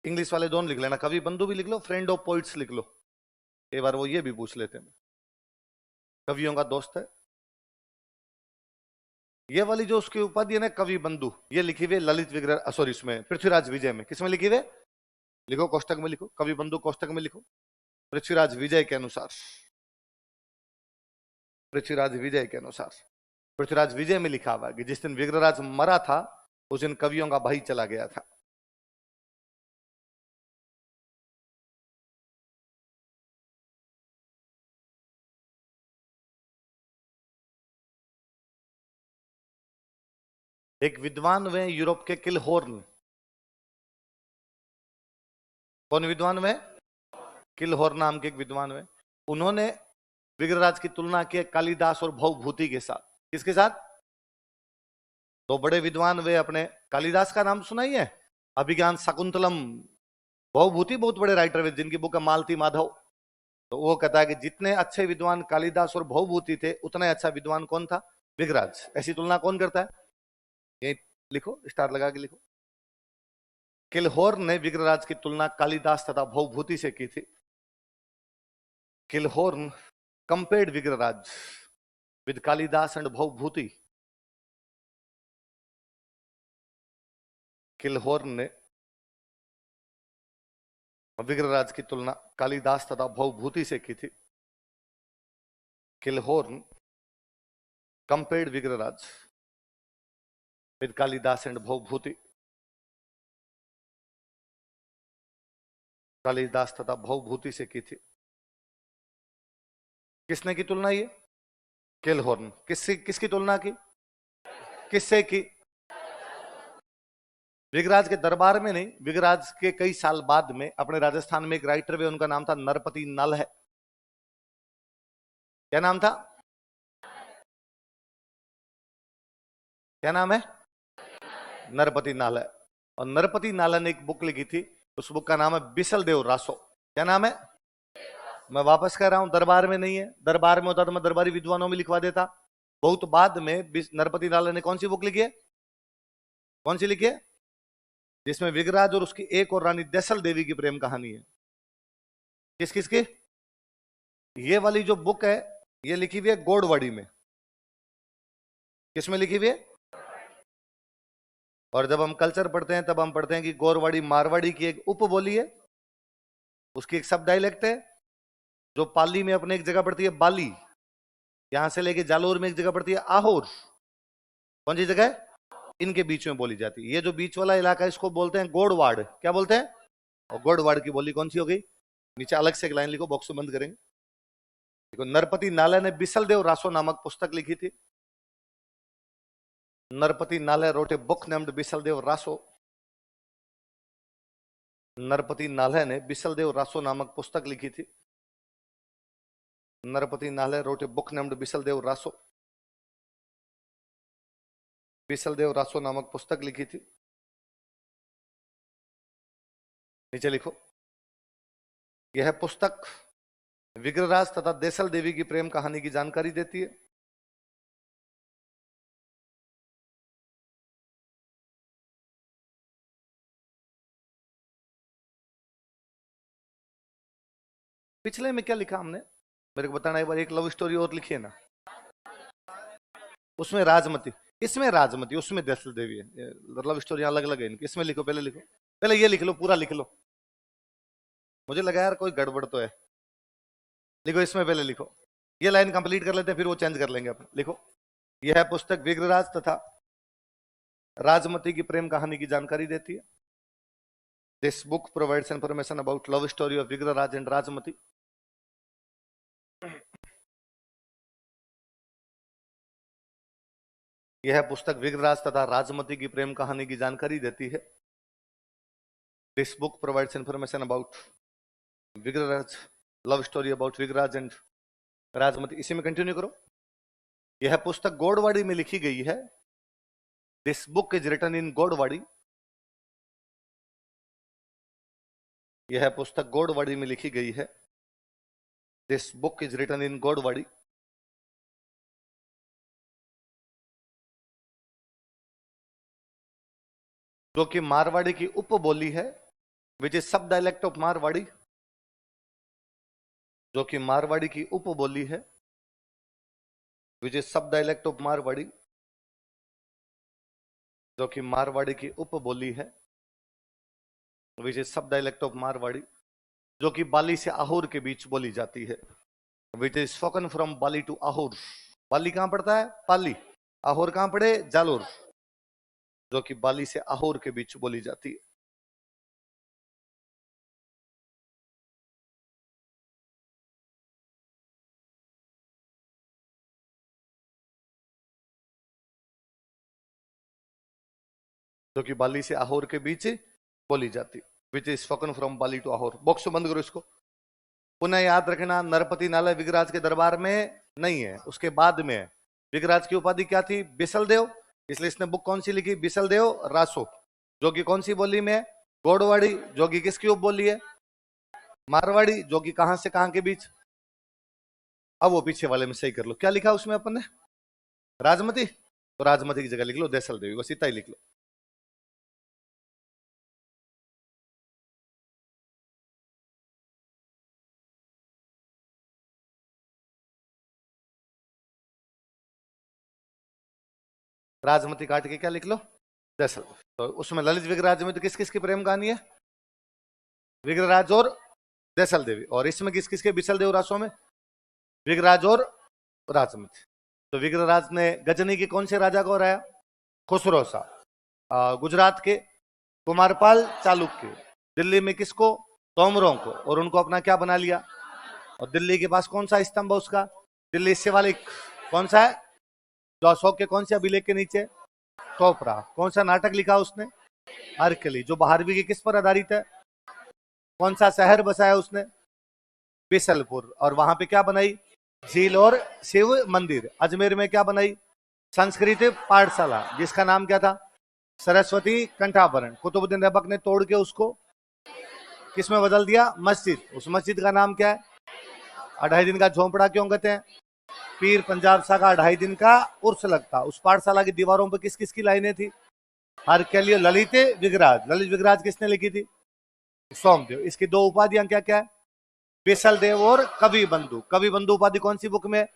इंग्लिश वाले दोनों लिख लेना, कवि बंधु भी लिख लो, फ्रेंड ऑफ पोइट्स लिख लो, एक बार वो ये भी पूछ लेते हैं, कवियों का दोस्त है। ये वाली जो उसकी उपाधि है ना कवि बंधु, ये लिखी हुई ललित विग्रह, सॉरी इसमें पृथ्वीराज विजय में। किसमें लिखी हुई? लिखो कोष्टक में, लिखो कवि बंधु कोष्टक में लिखो। पृथ्वीराज विजय के अनुसार, पृथ्वीराज विजय के अनुसार, पृथ्वीराज विजय में लिखा हुआ कि जिस दिन विग्रहराज मरा था उस दिन कवियों का भाई चला गया था। एक विद्वान हुए यूरोप के किलहोर्न। कौन विद्वान हुए? किलहोर्न नाम के एक विद्वान हुए। उन्होंने विग्रहराज की तुलना की कालिदास और भवभूति के साथ। किसके साथ? दो बड़े विद्वान हुए अपने। कालिदास का नाम सुना ही है, अभिज्ञान शाकुंतलम। भवभूति बहुत बड़े राइटर हुए जिनकी बुक है मालती माधव। तो वो कहता है कि जितने अच्छे विद्वान कालिदास और भवभूति थे उतना अच्छा विद्वान कौन था? विग्रहराज। ऐसी तुलना कौन करता है? ये लिखो, स्टार लगा के लिखो। किलहोर्न ने विग्रहराज की तुलना कालिदास तथा भवभूति से की थी। Kielhorn compared Vigraharaj with Kalidas and Bhavabhuti. Kielhorn ने विग्रहराज की तुलना कालिदास तथा भवभूति से की थी। Kielhorn compared Vigraharaj with Kalidas and Bhavabhuti. Kalidas तथा भवभूति से की थी। किसने की तुलना? ये किलहोर्न। किसकी तुलना की? किससे की? विग्रहराज के दरबार में नहीं, विग्रहराज के कई साल बाद में अपने राजस्थान में एक राइटर हुए, उनका नाम था नरपति नल है। क्या नाम था? क्या नाम है? नरपति नाल है। और नरपति नाला ने एक बुक लिखी थी, उस बुक का नाम है बिसल देव रासो। क्या नाम है? मैं वापस कह रहा हूं, दरबार में नहीं है। दरबार में होता तो मैं दरबारी विद्वानों में लिखवा देता। बहुत बाद में नरपति नाला ने कौन सी बुक लिखी है? कौन सी लिखी है? जिसमें विग्रहराज और उसकी एक और रानी देसल देवी की प्रेम कहानी है। किस किसकी? ये वाली जो बुक है ये लिखी हुई है गोड़वाड़ी में। किसमें लिखी हुई है? और जब हम कल्चर पढ़ते हैं तब हम पढ़ते हैं कि गोरवाड़ी मारवाड़ी की एक उपबोली है, उसकी एक सब डायलेक्ट है जो पाली में अपने एक जगह पड़ती है बाली, यहां से लेके जालोर में एक जगह पड़ती है आहोर। कौन सी जगह? इनके बीच में बोली जाती है। ये जो बीच वाला इलाका है इसको बोलते हैं गोड़वाड़। क्या बोलते हैं? और गोड़वाड़ की बोली कौन सी हो गई? नीचे अलग से एक लाइन लिखो, बॉक्स में बंद करेंगे। देखो, नरपति नाले ने बिसल देव रासो नामक पुस्तक लिखी थी। नरपति नाले रोट ए बुक नेम्ड बिसल देव रासो। नरपति नाले ने बिसल देव रासो नामक पुस्तक लिखी थी। नरपति नाले रोट ए बुक नेम्ड बिसल देव रासो। बिसल देव रासो नामक पुस्तक लिखी थी। नीचे लिखो, यह पुस्तक विग्रहराज तथा देसल देवी की प्रेम कहानी की जानकारी देती है। पिछले में क्या लिखा हमने, मेरे को बताना एक बार। एक लव स्टोरी और लिखी है ना, उसमें राजमती, इसमें राजमती, उसमें दसल देवी है। लव स्टोरी अलग अलग है इनकी। इसमें लिखो, पहले लिखो, पहले ये लिख लो, पूरा लिख लो। मुझे लगा यार कोई गड़बड़ तो है। लिखो, इसमें पहले लिखो। ये लाइन कंप्लीट कर लेते हैं, फिर वो चेंज कर लेंगे अपन। लिखो, यह पुस्तक विग्रहराज तथा राजमती की प्रेम कहानी की जानकारी देती है। This book provides information about love story of Vigraharaj and Rajmati. यह पुस्तक विग्रहराज तथा राजमती की प्रेम कहानी की जानकारी देती है। This book provides information about Vigraharaj, love story about Vigraharaj and Rajmati. इसी में कंटिन्यू करो। यह पुस्तक गोडवाड़ी में लिखी गई है। This book is written in Godwari. यह पुस्तक गोडवाड़ी में लिखी गई है। This book is written in Godwari. जो कि मारवाड़ी की उपबोली है, which is sub dialect of Marwari. जो कि मारवाड़ी की उपबोली है, which is sub dialect of Marwari. जो कि मारवाड़ी की उपबोली है, which is sub dialect of Marwari. जो कि बाली से आहोर के बीच बोली जाती है, which is spoken from Bali to Ahore. Bali कहां पड़ता है? पाली। आहोर कहां पड़े? जालोर। जो कि बाली से आहोर के बीच बोली जाती है। जो कि बाली से आहोर के बीच बोली जाती, which is spoken from Bali to Ahore. Box बंद करो इसको। पुनः याद रखना, नरपति नाला विग्रहराज के दरबार में नहीं है, उसके बाद में है। विग्रहराज की उपाधि क्या थी? बिसलदेव। इसलिए इसने बुक कौन सी लिखी? बिसलदेव रासो। जो कि कौन सी बोली में है? गोडवाड़ी। जो कि किसकी उपबोली है? मारवाड़ी। जो कि कहां से कहां के बीच? अब वो पीछे वाले में सही कर लो, क्या लिखा उसमें अपन ने? राजमती। तो राजमती की जगह लिख लो देसल देवी, बस इतना ही लिख लो। राजमती काट के क्या लिख लो? देसल। तो उसमें ललित विग्रहराज में तो किस किस की प्रेम कहानी है? विग्रहराज और देसल देवी। और इसमें किस किस के? बिसल देव रासो में विग्रहराज और राजमती। तो विग्रहराज ने गजनी के कौन से राजा को हराया? खुसरो शाह। गुजरात के कुमारपाल चालुक्य। दिल्ली में किसको? तोमरों को। और उनको अपना क्या बना लिया? और दिल्ली के पास कौन सा स्तंभ है उसका? दिल्ली शिवालिक। कौन सा है? जो अशोक के कौन से अभिलेख के नीचे? टोपरा। कौन सा नाटक लिखा उसने? हरकली। जो बहारवी की किस पर आधारित है? कौन सा शहर बसाया उसने? बिसलपुर। और वहां पे क्या बनाई? झील और शिव मंदिर। अजमेर में क्या बनाई? संस्कृत पाठशाला, जिसका नाम क्या था? सरस्वती कंठाभरण। कुतुबुद्दीन ऐबक ने तोड़ के उसको किसमें बदल दिया? मस्जिद। उस मस्जिद का नाम क्या है? 2.5 दिन का झोंपड़ा क्यों कहते हैं? पीर पंजाब शाह का 2.5 दिन का उर्स लगता। उस पाठशाला की दीवारों पर किस किस की लाइनें थी? हरकली, ललित विग्रहराज। ललित विग्रहराज किसने लिखी थी? सोमदेव। इसकी दो उपाधियां क्या क्या है? बिसल देव और कवि बंधु। कवि बंधु उपाधि कौन सी बुक में?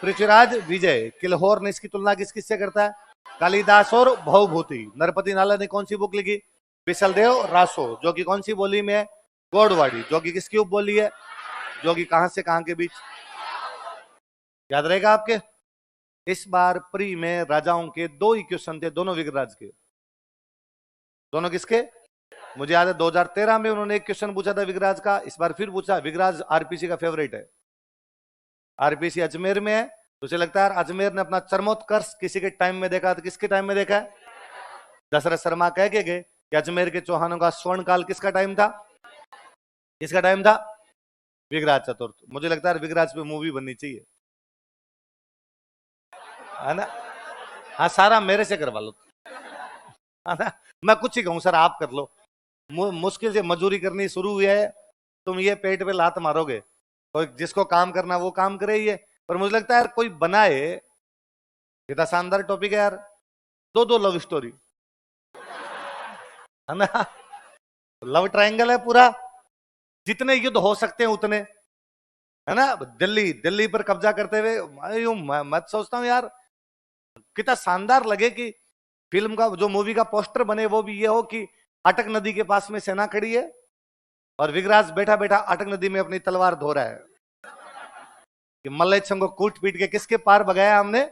पृथ्वीराज विजय। किलहोर ने इसकी तुलना किस किससे करता है? कालिदास और भवभूति। नरपति नाला ने कौन सी बुक लिखी? बिसलदेव रासो। जो कि कौन सी बोली में है? गोडवाड़ी। जो कि किसकी उपबोली है? जो कि कहां से कहां के बीच? याद रहेगा आपके? इस बार प्री में राजाओं के 2 ही क्वेश्चन थे, दोनों विग्रहराज के। दोनों किसके? मुझे याद है 2013 में उन्होंने एक क्वेश्चन पूछा था विग्रहराज का, इस बार फिर पूछा। विग्रहराज आरपीसी का फेवरेट है। आरपीसी अजमेर में है, तो उसे लगता है अजमेर ने अपना चरमोत्कर्ष किसी के टाइम में देखा, तो किसके टाइम में देखा है? दशरथ शर्मा कह के गए कि अजमेर के चौहानों का स्वर्ण काल किसका टाइम था? किसका टाइम था? विग्रहराज चतुर्थ। मुझे लगता है विग्रहराज पे मूवी बननी चाहिए, है ना? हाँ, सारा मेरे से करवा लो, है ना? मैं कुछ ही कहूँ सर, आप कर लो। मुश्किल से मजदूरी करनी शुरू हुई है, तुम ये पेट पे लात मारोगे। तो जिसको काम करना वो काम करे ही है। पर मुझे लगता है यार कोई बनाए, कितना शानदार टॉपिक है यार। 2 लव स्टोरी, है ना? लव ट्रायंगल है पूरा। जितने युद्ध हो सकते हैं उतने, है ना। दिल्ली दिल्ली पर कब्जा करते हुए मैं तो सोचता हूँ यार कितना शानदार लगे कि फिल्म का जो मूवी का पोस्टर बने वो भी ये हो कि अटक नदी के पास में सेना खड़ी है और विगराज बैठा बैठा अटक नदी में अपनी तलवार धो रहा है कि मल्लेच्छम को कूट पीट के किसके पार भगाया हमने,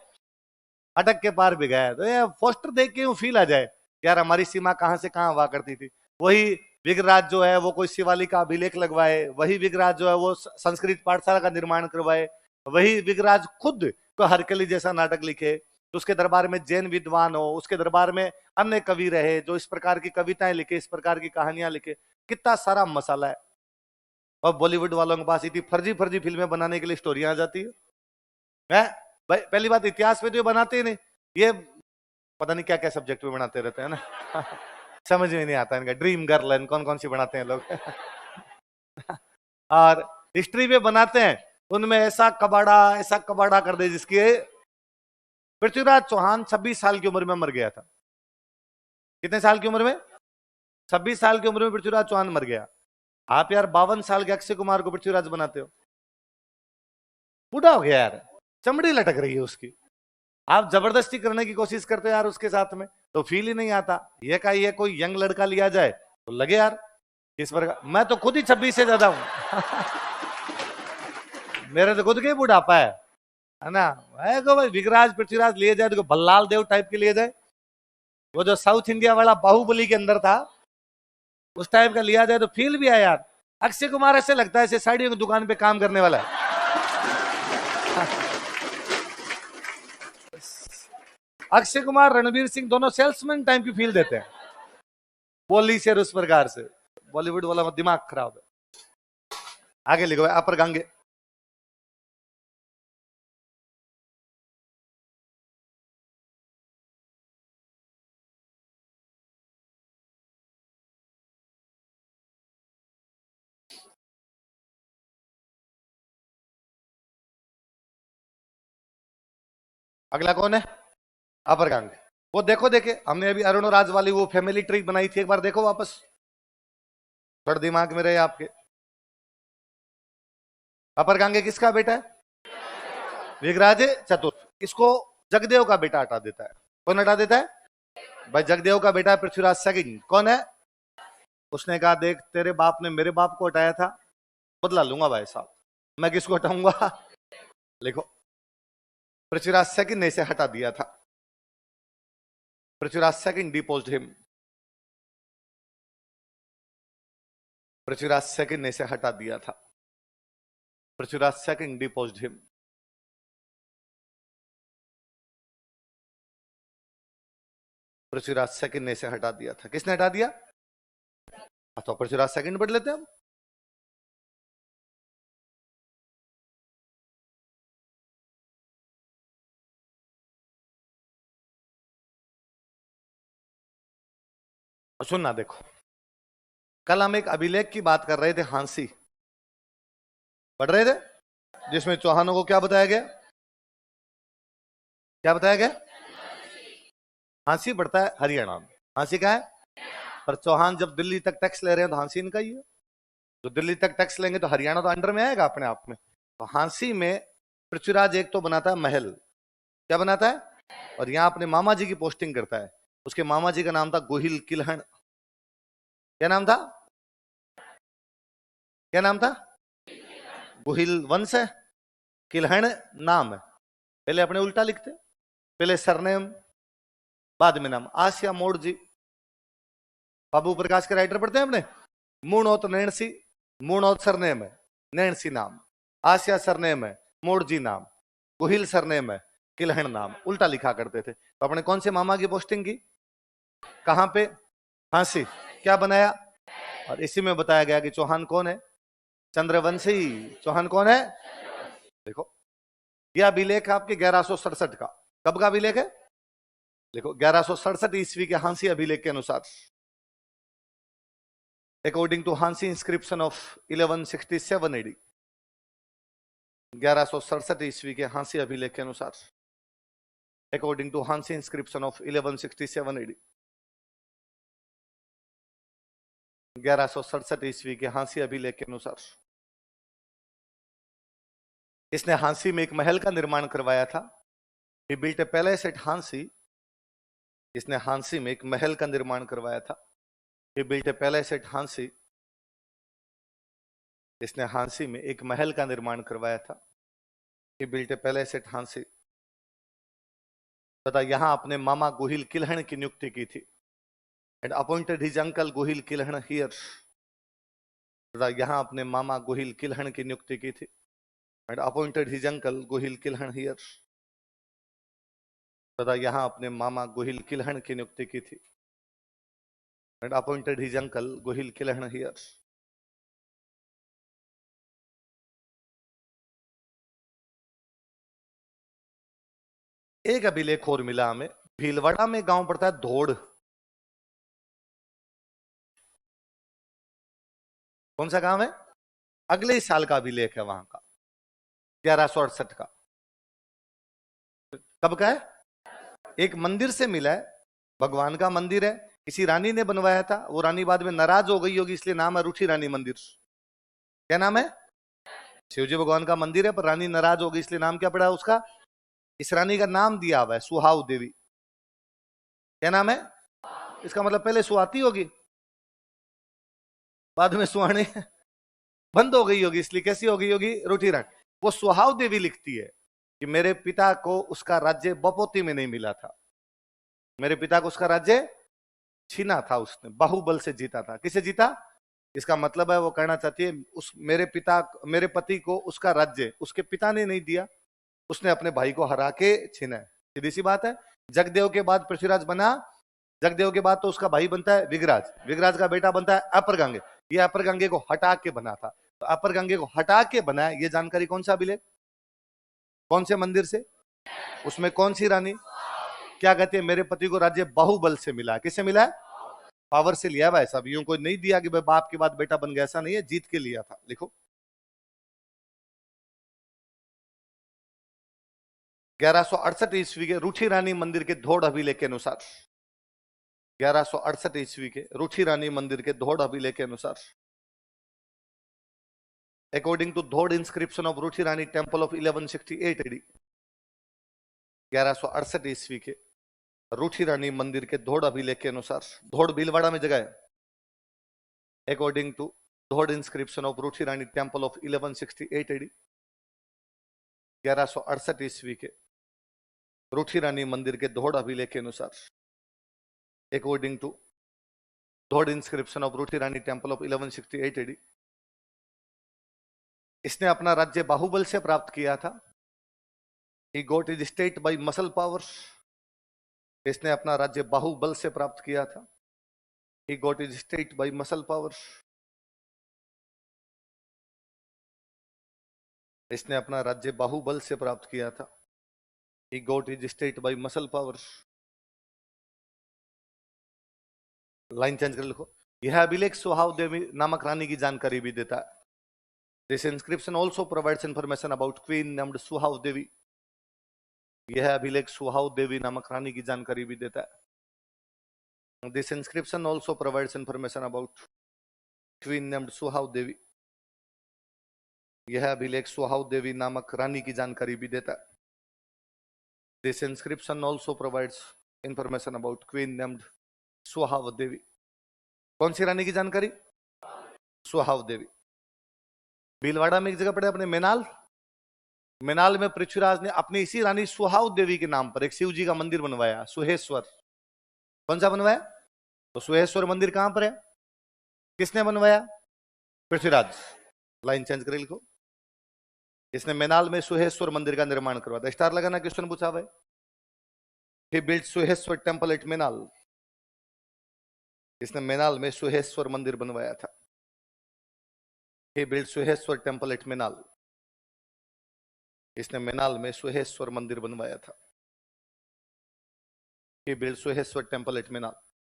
अटक के पार भी गया। तो ये पोस्टर देख के यूं फील आ जाए यार हमारी सीमा कहां से कहां हुआ करती थी। वही विगराज जो है वो कोई शिवालिक का अभिलेख लगवाए, वही विगराज जो है वो संस्कृत पाठशाला का निर्माण करवाए, वही विगराज खुद को हरकली जैसा नाटक लिखे, तो उसके दरबार में जैन विद्वान हो, उसके दरबार में अन्य कवि रहे जो इस प्रकार की कविताएं लिखे, इस प्रकार की कहानियां लिखे। कितना सारा मसाला है। और बॉलीवुड वालों के पास इतनी फर्जी फर्जी फिल्में बनाने के लिए स्टोरियां आ जाती है? भाई पहली बात इतिहास पे तो ये बनाते ही नहीं, ये पता नहीं क्या क्या सब्जेक्ट पे बनाते रहते हैं ना समझ में नहीं आता इनका, ड्रीम गर्ल कौन कौन सी बनाते हैं लोग और हिस्ट्री पे बनाते हैं उनमें ऐसा कबाड़ा कर दे जिसके पृथ्वीराज चौहान 26 साल की उम्र में मर गया था। कितने साल की उम्र में? 26 साल की उम्र में पृथ्वीराज चौहान मर गया। आप यार 52 साल के अक्षय कुमार को पृथ्वीराज बनाते हो, बूढ़ा हो गया यार, चमड़ी लटक रही है उसकी, आप जबरदस्ती करने की कोशिश करते हो यार उसके साथ में, तो फील ही नहीं आता। ये का ये कोई यंग लड़का लिया जाए तो लगे यार किस प्रकार, मैं तो खुद ही 26 से ज्यादा हूं मेरे तो खुद के बुढ़ापा है ना। को भाई विगराज पृथ्वीराज लिए जाए तो भल्लाल देव टाइप के लिए जाए, वो जो साउथ इंडिया वाला बाहुबली के अंदर था उस टाइप का लिया जाए तो फील भी है यार। अक्षय कुमार ऐसे लगता है ऐसे साड़ियों की दुकान पे काम करने वाला है अक्षय कुमार रणवीर सिंह दोनों सेल्समैन टाइप की फील देते हैं, बोली से उस प्रकार से। बॉलीवुड वाला दिमाग खराब है। आगे लिखो अपर गांगे। अगला कौन है? अपर गांग। वो देखो देखे हमने अभी अरुण राज वाली वो फैमिली ट्री बनाई थी, एक बार देखो वापस, थोड़ा दिमाग में रहे आपके। अपर गांगे किसका बेटा है? विगराज चतुर्थ। इसको जगदेव का बेटा हटा देता है। कौन हटा देता है? भाई जगदेव का बेटा है पृथ्वीराज सेकंड। कौन है? उसने कहा देख तेरे बाप ने मेरे बाप को हटाया था, बदला लूंगा भाई साहब, मैं किसको हटाऊंगा लिखो पृथ्वीराज सेकंड ने इसे हटा दिया था। Prithviraj second deposed him. Prithviraj second ने इसे हटा दिया था। Prithviraj second deposed him. Prithviraj second ने इसे हटा दिया था। किसने हटा दिया? तो पृथ्वीराज सेकंड बढ़ लेते हैं हम। सुनना देखो, कल हम एक अभिलेख की बात कर रहे थे, हांसी पढ़ रहे थे, जिसमें चौहानों को क्या बताया गया? क्या बताया गया? हांसी बढ़ता है हरियाणा में। हांसी क्या है? पर चौहान जब दिल्ली तक टैक्स ले रहे हैं तो हांसी इनका ही है। तो दिल्ली तक टैक्स लेंगे तो हरियाणा तो अंडर में आएगा अपने आप में। तो हांसी में पृथ्वीराज एक तो बनाता है महल, क्या बनाता है, और यहां अपने मामा जी की पोस्टिंग करता है। उसके मामा जी का नाम था गोहिल किलहण। क्या नाम था? क्या नाम था? गोहिल वंश है, किलहण नाम है। पहले अपने उल्टा लिखते, पहले सरनेम बाद में नाम। आसिया मोड़ जी, बाबू प्रकाश के राइटर पढ़ते हैं अपने। मूणोत नैणसी, मूणोत सरनेम है, नैणसी नाम। आसिया सरनेम है, मोड़ जी नाम। गोहिल सरनेम है, किलहण नाम। उल्टा लिखा करते थे। तो अपने कौन से मामा की पोस्टिंग की? कहां पे? हांसी। क्या बनाया? और इसी में बताया गया कि चौहान कौन है? चंद्रवंशी। चौहान कौन है? देखो यह अभिलेख है आपके 1167 का। कब का अभिलेख है? देखो 1167 ईस्वी के हांसी अभिलेख के अनुसार, according to Hansi inscription of 1167 AD, 1167 ईस्वी के हांसी अभिलेख के अनुसार, according to Hansi inscription of 1167 AD, 1167 ईस्वी के हांसी अभिलेख के अनुसार इसने हांसी में एक महल का निर्माण करवाया था। He built a palace at Hansi. इसने हांसी में एक महल का निर्माण करवाया था। He built a palace at Hansi. इसने हांसी में एक महल का निर्माण करवाया था। He built a palace at Hansi. तथा यहां अपने मामा गोहिल किलहण की नियुक्ति की थी। And appointed his uncle Gohil Kilhan here. तथा यहां अपने मामा गोहिल किलहण की नियुक्ति की थी। And appointed his uncle Gohil Kilhan here. तथा यहां अपने मामा गोहिल किलहण की नियुक्ति की थी। And appointed his uncle Gohil Kilhan here. एक अभिलेख और मिला हमें। भीलवाड़ा में गांव पड़ता है धोड़। कौन सा गांव है? अगले साल का अभिलेख है वहां का, 1168 का। कब का है? एक मंदिर से मिला है, भगवान का मंदिर है, किसी रानी ने बनवाया था। वो रानी बाद में नाराज हो गई होगी, इसलिए नाम है रूठी रानी मंदिर। क्या नाम है? शिवजी भगवान का मंदिर है, पर रानी नाराज हो गई, इसलिए नाम क्या पड़ा उसका? इस रानी का नाम दिया हुआ है सुहाव देवी। क्या नाम है? इसका मतलब पहले सुहाती होगी, बाद में सुहानी बंद हो गई होगी, इसलिए कैसी हो गई होगी? रूठी रानी। वो सुहाव देवी लिखती है कि मेरे पिता को उसका राज्य बपोती में नहीं मिला था। मेरे पिता को उसका राज्य छीना था, उसने बाहुबल से जीता था। किसे जीता? इसका मतलब है वो कहना चाहती है उस मेरे पति को उसका राज्य उसके पिता ने नहीं दिया, उसने अपने भाई को हरा के छीना है। सीधी सी बात है। जगदेव के बाद पृथ्वीराज बना, जगदेव के बाद तो उसका भाई बनता है विगराज, विगराज का बेटा बनता है अपर गंगे। ये अपर गंगे को हटा के बना था, तो अपर गंगे को हटा के बना है। ये जानकारी कौन सा अभिलेख? कौन से मंदिर से? उसमें कौन सी रानी? क्या कहती है? मेरे पति को राज्य बाहुबल से मिला। किससे मिला है? पावर से लिया भाई साहब। यूं कोई नहीं दिया कि भाई बाप के बाद बेटा बन गया, ऐसा नहीं है, जीत के लिया था। लिखो 1168 ईस्वी के रूठी रानी मंदिर के धोड़ अभिलेख के अनुसार, 1168 ईस्वी के रूठी रानी मंदिर के धोड़ अभिलेख के अनुसार, अकॉर्डिंग टू धोड़ इंस्क्रिप्शन ऑफ रूठी रानी टेम्पल ऑफ 1168 AD, 1168 ईस्वी के रूठी रानी मंदिर के धोड़ अभिलेख के अनुसार, धोड़ भीलवाड़ा में जगह है। अकॉर्डिंग टू धोड़ इंस्क्रिप्शन ऑफ रूठी रानी टेम्पल ऑफ 1168 AD, 1168 ईस्वी के रूठी रानी मंदिर के धोड़ अभिलेख के अनुसार, अकॉर्डिंग टू धोड़ इंस्क्रिप्शन ऑफ रूठी रानी टेम्पल ऑफ 1168 AD, इसने अपना राज्य बाहुबल से प्राप्त किया था। He got his state by muscle powers। इसने अपना राज्य बाहुबल से प्राप्त किया था। He got his state by muscle powers। इसने अपना राज्य बाहुबल से प्राप्त किया था। He got his state by muscle powers। Line change कर लिखो। यह अभिलेख सुहाव देवी नामक रानी की जानकारी भी देता है। This inscription also provides information about queen named सुहाव देवी। यह अभिलेख सुहाव देवी नामक रानी की जानकारी भी देता है। This inscription also provides information about queen named सुहाव देवी। यह अभिलेख सुहाव देवी नामक रानी की जानकारी भी देता है। This inscription also provides information about queen named सुहाव देवी। कौन सी रानी की जानकारी? सुहाव देवी। भीलवाड़ा में एक जगह पड़े अपने मेनाल, मेनाल में पृथ्वीराज ने अपनी इसी रानी सुहाव देवी के नाम पर एक शिव जी का मंदिर बनवाया, सुहेश्वर। कौन सा बनवाया? तो सुहेश्वर मंदिर कहां पर है? किसने बनवाया? पृथ्वीराज। लाइन चेंज कर लिखो। इसने मेनाल में सुहेश्वर मंदिर का निर्माण करवाया था। स्टार लगाना, क्वेश्चन पूछा हुआ है। He built Suheshwar temple at Menal. इसने मेनाल में सुहेश्वर मंदिर बनवाया था। He built Suheshwar temple at Menal. इसने मेनाल में सुहेश्वर मंदिर बनवाया था। He built Suheshwar temple at Menal.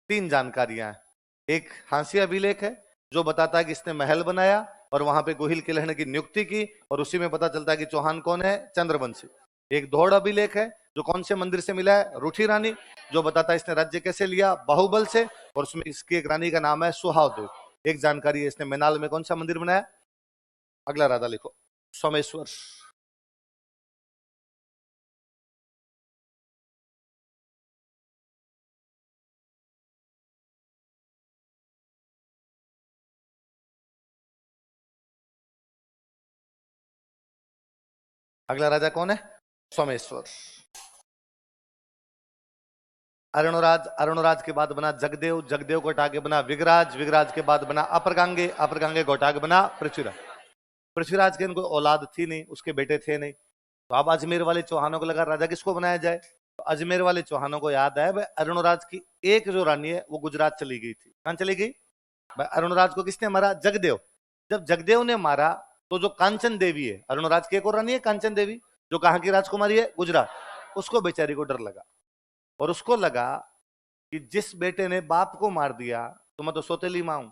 3 जानकारियां हैं। एक हांसी अभिलेख है जो बताता है कि इसने महल बनाया और वहां पे गोहिल किलहण की नियुक्ति की, और उसी में पता चलता है कि चौहान कौन है? चंद्रवंशी। एक धोड़ अभिलेख है जो कौन से मंदिर से मिला है? रूठी रानी, जो बताता है इसने राज्य कैसे लिया? बाहुबल से, और उसमें इसकी एक रानी का नाम है सुहाव देव। एक जानकारी है, इसने मेनाल में कौन सा मंदिर बनाया? अगला राधा लिखो, सोमेश्वर। अगला राजा कौन है? सोमेश्वर। अरुणराज, अरुणराज के बाद बना जगदेव, जगदेव को हटा के बना विगराज, विगराज के बाद बना अपरगांगे, अपरगांगे को हटा के बना पृथ्वीराज। पृथ्वीराज के इनको औलाद थी नहीं, उसके बेटे थे नहीं, तो अब अजमेर वाले चौहानों को लगा राजा किसको बनाया जाए। तो अजमेर वाले चौहानों को याद है भाई अरुणराज की एक जो रानी है वो गुजरात चली गई थी। कहां चली गई भाई? अरुणराज को किसने मारा? जगदेव। जब जगदेव ने मारा तो जो कांचन देवी है, अरुणराज की एक और रानी है कांचन देवी, जो कहां की राजकुमारी है? गुजरात। उसको बेचारी को डर लगा और उसको लगा कि जिस बेटे ने बाप को मार दिया तो मैं तो सौतेली मां हूं,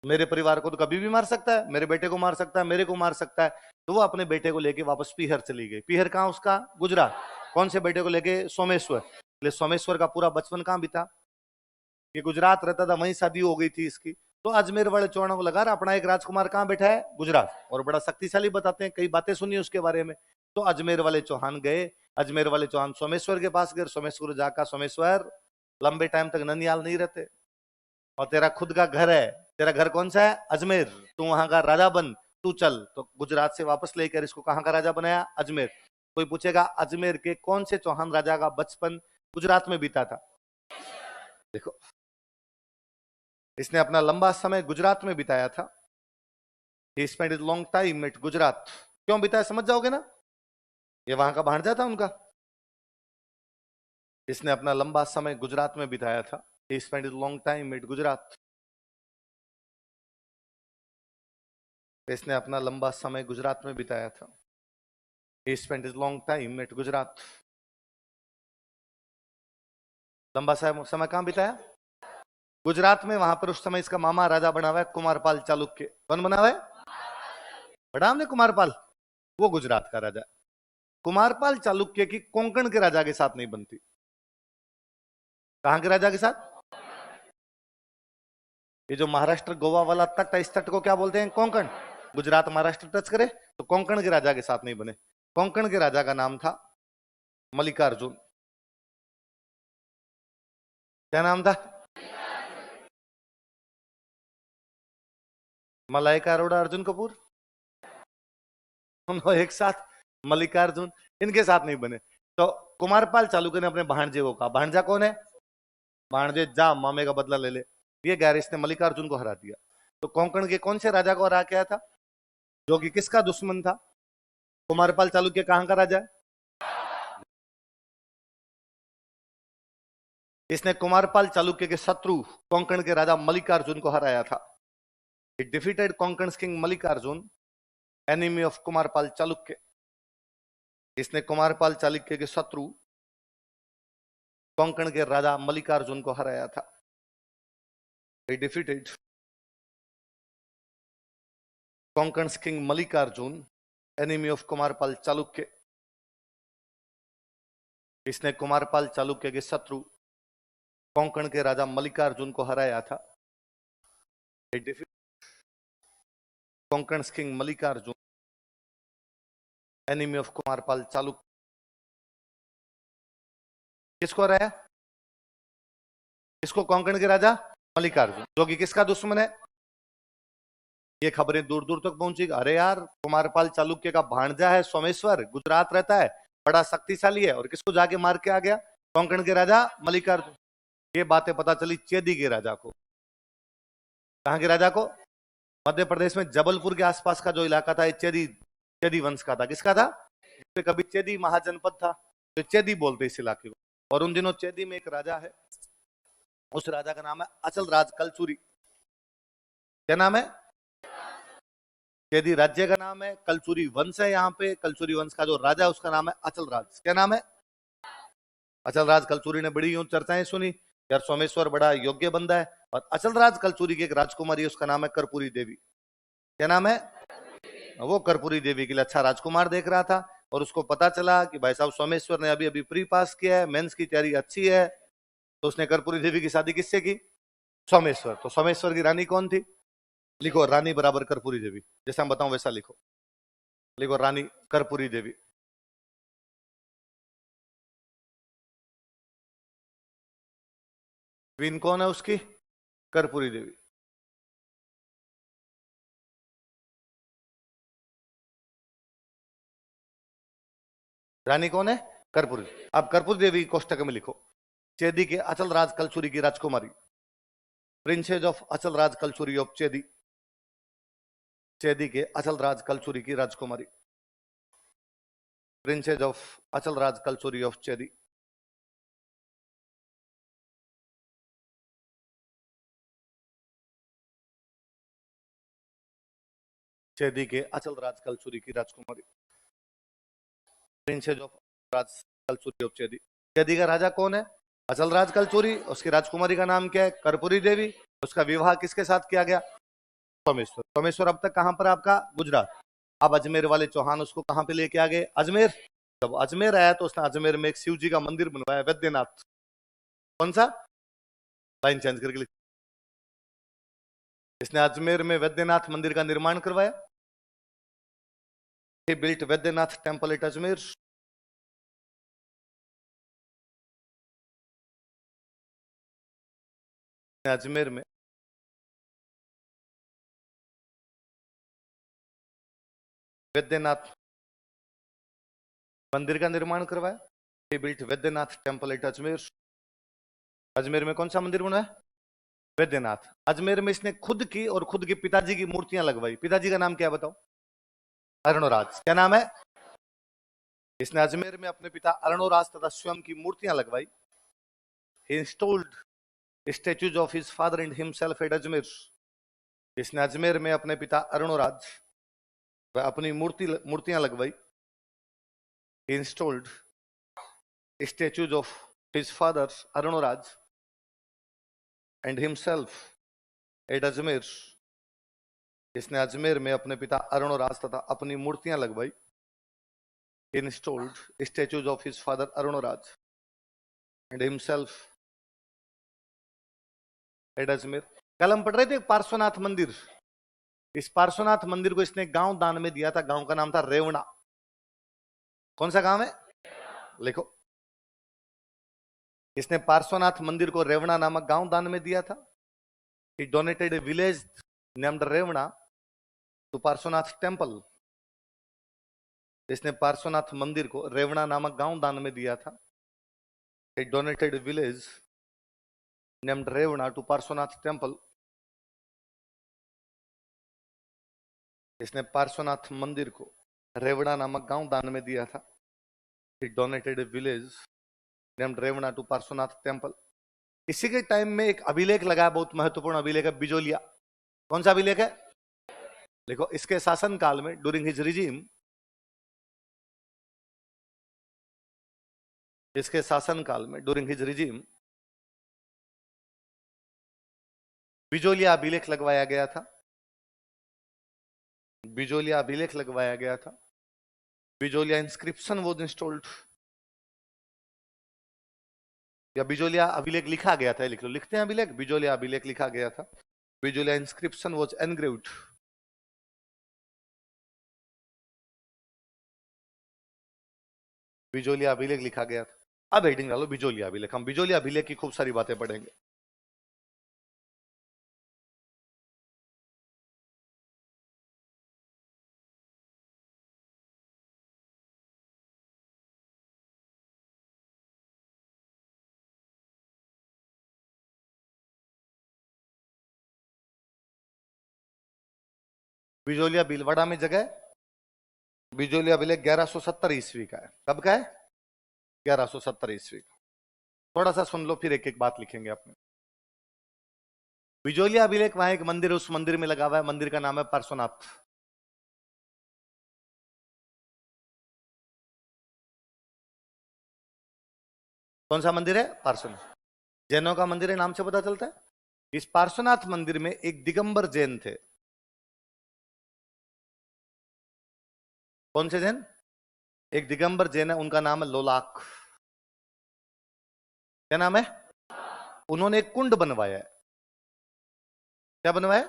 मेरे परिवार को तो कभी भी मार सकता है, मेरे बेटे को मार सकता है, मेरे को मार सकता है। तो वो अपने बेटे को लेके वापस पीहर चली गई। पीहर कहां उसका? गुजरात। कौन से बेटे को लेके? सोमेश्वर। इसलिए सोमेश्वर का पूरा बचपन कहां बीता? ये गुजरात रहता था, वहीं शादी हो गई थी इसकी। तो अजमेर वाले चौहानों को लगा अपना एक राजकुमार कहां बैठा है? गुजरात, और बड़ा शक्तिशाली बताते हैं, कई बातें सुनी उसके बारे में। तो अजमेर वाले चौहान गए, अजमेर वाले चौहान सोमेश्वर के पास गए। सोमेश्वर जाकर, सोमेश्वर लंबे टाइम तक ननियाल नहीं रहते और तेरा खुद का घर है, तेरा घर कौन सा है? अजमेर, तू वहां का राजा बन, तू चल। तो गुजरात से वापस लेकर इसको कहां का राजा बनाया? अजमेर। कोई पूछेगा अजमेर के कौन से चौहान राजा का बचपन गुजरात में बीता था? देखो, इसने अपना लंबा समय गुजरात में बिताया था। He spent a long time at Gujarat. क्यों बिताया समझ जाओगे ना, ये वहां का भांजा था उनका। इसने अपना लंबा समय गुजरात में बिताया था। He spent a long time at Gujarat. इसने अपना लंबा समय गुजरात में बिताया था। He spent a long time at Gujarat. लंबा समय कहां बिताया? गुजरात में। वहां पर उस समय इसका मामा राजा बना हुआ है कुमारपाल चालुक्य। कौन बना हुआ है? बड़ा हमने कुमारपाल, वो गुजरात का राजा। कुमारपाल चालुक्य की कोंकण के राजा के साथ नहीं बनती। कहां के राजा के साथ? ये जो महाराष्ट्र गोवा वाला तट है, इस तट को क्या बोलते हैं? कोंकण। गुजरात महाराष्ट्र टच करे तो कोंकण के राजा के साथ नहीं बने। कोंकण के राजा का नाम था मल्लिकार्जुन। क्या नाम था? मलाइका अरोड़ा, अर्जुन कपूर, दोनों एक साथ। मल्लिकार्जुन इनके साथ नहीं बने। तो कुमारपाल चालुक्य ने अपने भांजे को कहा, भांजा कौन है? भांजे जा मामे का बदला ले ले। ये गैरिस ने मल्लिकार्जुन को हरा दिया। तो कोंकण के कौन से राजा को हरा के आया था, जो कि किसका दुश्मन था? कुमारपाल चालुक्य कहां का राजा है? इसने कुमारपाल चालुक्य के शत्रु कोंकण के राजा मल्लिकार्जुन को हराया था। It defeated Konkan's king Mallikarjun, enemy of Kumarpal Chalukya. इसने कुमारपाल चालुक्य के शत्रु कोंकण के राजा मल्लिकार्जुन को हराया था। He defeated Konkan's king Mallikarjun, enemy of Kumarpal Chalukya. इसने कुमारपाल चालुक्य के शत्रु कोंकण के राजा मल्लिकार्जुन को हराया था। He defeated Konkan's king Mallikarjun, enemy of Kumarpal Chalukya. किसको हराया? किसको? कोंकण के राजा मल्लिकार्जुन, जो कि किसका दुश्मन है। ये खबरें दूर दूर तक पहुंची, अरे यार कुमारपाल चालुक्य का भांजा है सोमेश्वर, गुजरात रहता है, बड़ा शक्तिशाली है, और किसको जाके मार के आ गया? कोंकण के राजा मल्लिकार्जुन। ये बातें पता चली चेदी के राजा को। कहां के राजा को? मध्य प्रदेश में जबलपुर के आसपास का जो इलाका था, चेदी, चेदी वंश का था। किसका था? कभी चेदी महाजनपद था, तो चेदी बोलते इस इलाके को। और उन दिनों चेदी में एक राजा है, उस राजा का नाम है अचल राज कलचुरी। क्या नाम है? चेदी राज्य का नाम है, कलचुरी वंश है यहाँ पे। कलचुरी वंश का जो राजा है उसका नाम है अचल राज। क्या नाम है? अचल राज कलचुरी ने बड़ी यूं चर्चाएं सुनी, यार सोमेश्वर बड़ा योग्य बंदा है। और अचल राज कलचुरी की एक राजकुमारी है, उसका नाम है कर्पूरी देवी। क्या नाम है? वो कर्पूरी देवी के लिए अच्छा राजकुमार देख रहा था, और उसको पता चला कि भाई साहब सोमेश्वर ने अभी अभी प्री पास किया है, मेंस की तैयारी अच्छी है, तो उसने कर्पूरी देवी की शादी किससे की? सोमेश्वर। तो सोमेश्वर की रानी कौन थी? लिखो रानी बराबर कर्पूरी देवी, जैसा हम बताऊं वैसा लिखो। लिखो रानी कर्पूरी देवी। क्वीन कौन है उसकी? कर्पूरी देवी। रानी कौन है? कर्पूरी। अब कर्पूरी देवी कोष्टक में लिखो, चेदी के अचल राज कलचुरी की राजकुमारी, प्रिंसेस ऑफ अचल राज कलचुरी ऑफ चेदी, चेदी के अचल राज कलचुरी की राजकुमारी, प्रिंसेस ऑफ अचल राज कलचुरी ऑफ चेदी। चेदी के अचल राज कलचुरी की राजकुमारी, princess of Raj Kalachuri of Chedi. Chedi का राजा कौन है? अचल राज कलचुरी। उसकी राजकुमारी का नाम क्या है? कर्पूरी देवी। उसका विवाह किसके साथ किया गया? सोमेश्वर। सोमेश्वर अब तक कहां पर? आपका गुजरात। अब अजमेर वाले चौहान उसको कहां पे लेके आ गए? अजमेर। जब अजमेर आया तो उसने अजमेर में एक शिव जी का मंदिर बनवाया, वैद्यनाथ। कौन सा? लाइन चेंज करके लिख। इसने अजमेर में वैद्यनाथ मंदिर का निर्माण करवाया। He built Vaidyanath temple at Ajmer. Ajmer में वैद्यनाथ मंदिर का निर्माण करवाया। He built Vaidyanath temple at Ajmer. Ajmer में कौन सा मंदिर बना है? वैद्यनाथ। अजमेर में इसने खुद की और खुद के पिताजी की मूर्तियां लगवाई। पिताजी का नाम क्या बताओ? अरुणराज। क्या नाम है? इसने अजमेर में अपने पिता अरुणराज तथा स्वयं की मूर्तियां लगवाई। He installed statues of his father and himself at Ajmer. इसने अजमेर में अपने पिता अरुणराज व अपनी मूर्तियां लगवाई। He installed statues of his father Arunraj and himself at Ajmer. इसने अजमेर में अपने पिता अरुणराज तथा अपनी मूर्तियां लगवाई। Installed statues of his father Arunraj and himself at Ajmer. कल हम पढ़ रहे थे पार्श्वनाथ मंदिर। इस पार्श्वनाथ मंदिर को इसने गांव दान में दिया था। गांव का नाम था रेवणा। कौन सा गांव है? लिखो। इसने पार्श्वनाथ मंदिर को रेवणा नामक गांव दान में दिया था। He donated a village named रेवणा to Parshvanath temple. इसने पार्श्वनाथ मंदिर को रेवणा नामक गांव दान में दिया था। He donated a village named रेवणा to Parshvanath temple. इसने पार्श्वनाथ मंदिर को रेवणा नामक गांव दान में दिया था। He donated a village named रेवणा to Parshvanath temple. इसी के टाइम में एक अभिलेख लगा, बहुत महत्वपूर्ण अभिलेख है, बिजोलिया। कौन सा अभिलेख है? देखो, इसके शासन काल में, ड्यूरिंग हिज रिजीम, इसके शासन काल में, ड्यूरिंग हिज रिजीम, बिजोलिया अभिलेख लगवाया गया था। बिजोलिया अभिलेख लगवाया गया था। बिजोलिया इंस्क्रिप्शन वॉज इंस्टॉल्ड, या बिजोलिया अभिलेख लिखा गया था। लिख लो, लिखते हैं अभिलेख। बिजोलिया अभिलेख लिखा गया था। Bijolia inscription was engraved. Bijolia अभिलेख लिखा गया था। अब हेडिंग डालो बिजोलिया अभिलेख। हम बिजोलिया अभिलेख की खूब सारी बातें पढ़ेंगे। बिजोलिया भीलवाड़ा में जगह। बिजोलिया अभिलेख 1170 ईस्वी का है। कब का है? 1170 ईस्वी का। थोड़ा सा सुन लो, फिर एक एक बात लिखेंगे अपने। बिजोलिया अभिलेख, वहां एक मंदिर है, उस मंदिर में लगा हुआ है। मंदिर का नाम है पार्श्वनाथ। कौन सा मंदिर है? पार्श्वनाथ। जैनों का मंदिर है, नाम से पता चलता है। इस पार्श्वनाथ मंदिर में एक दिगंबर जैन थे। कौन से जैन? एक दिगंबर जैन है, उनका नाम है लोलाक। क्या नाम है? उन्होंने एक कुंड बनवाया है। क्या बनवाया?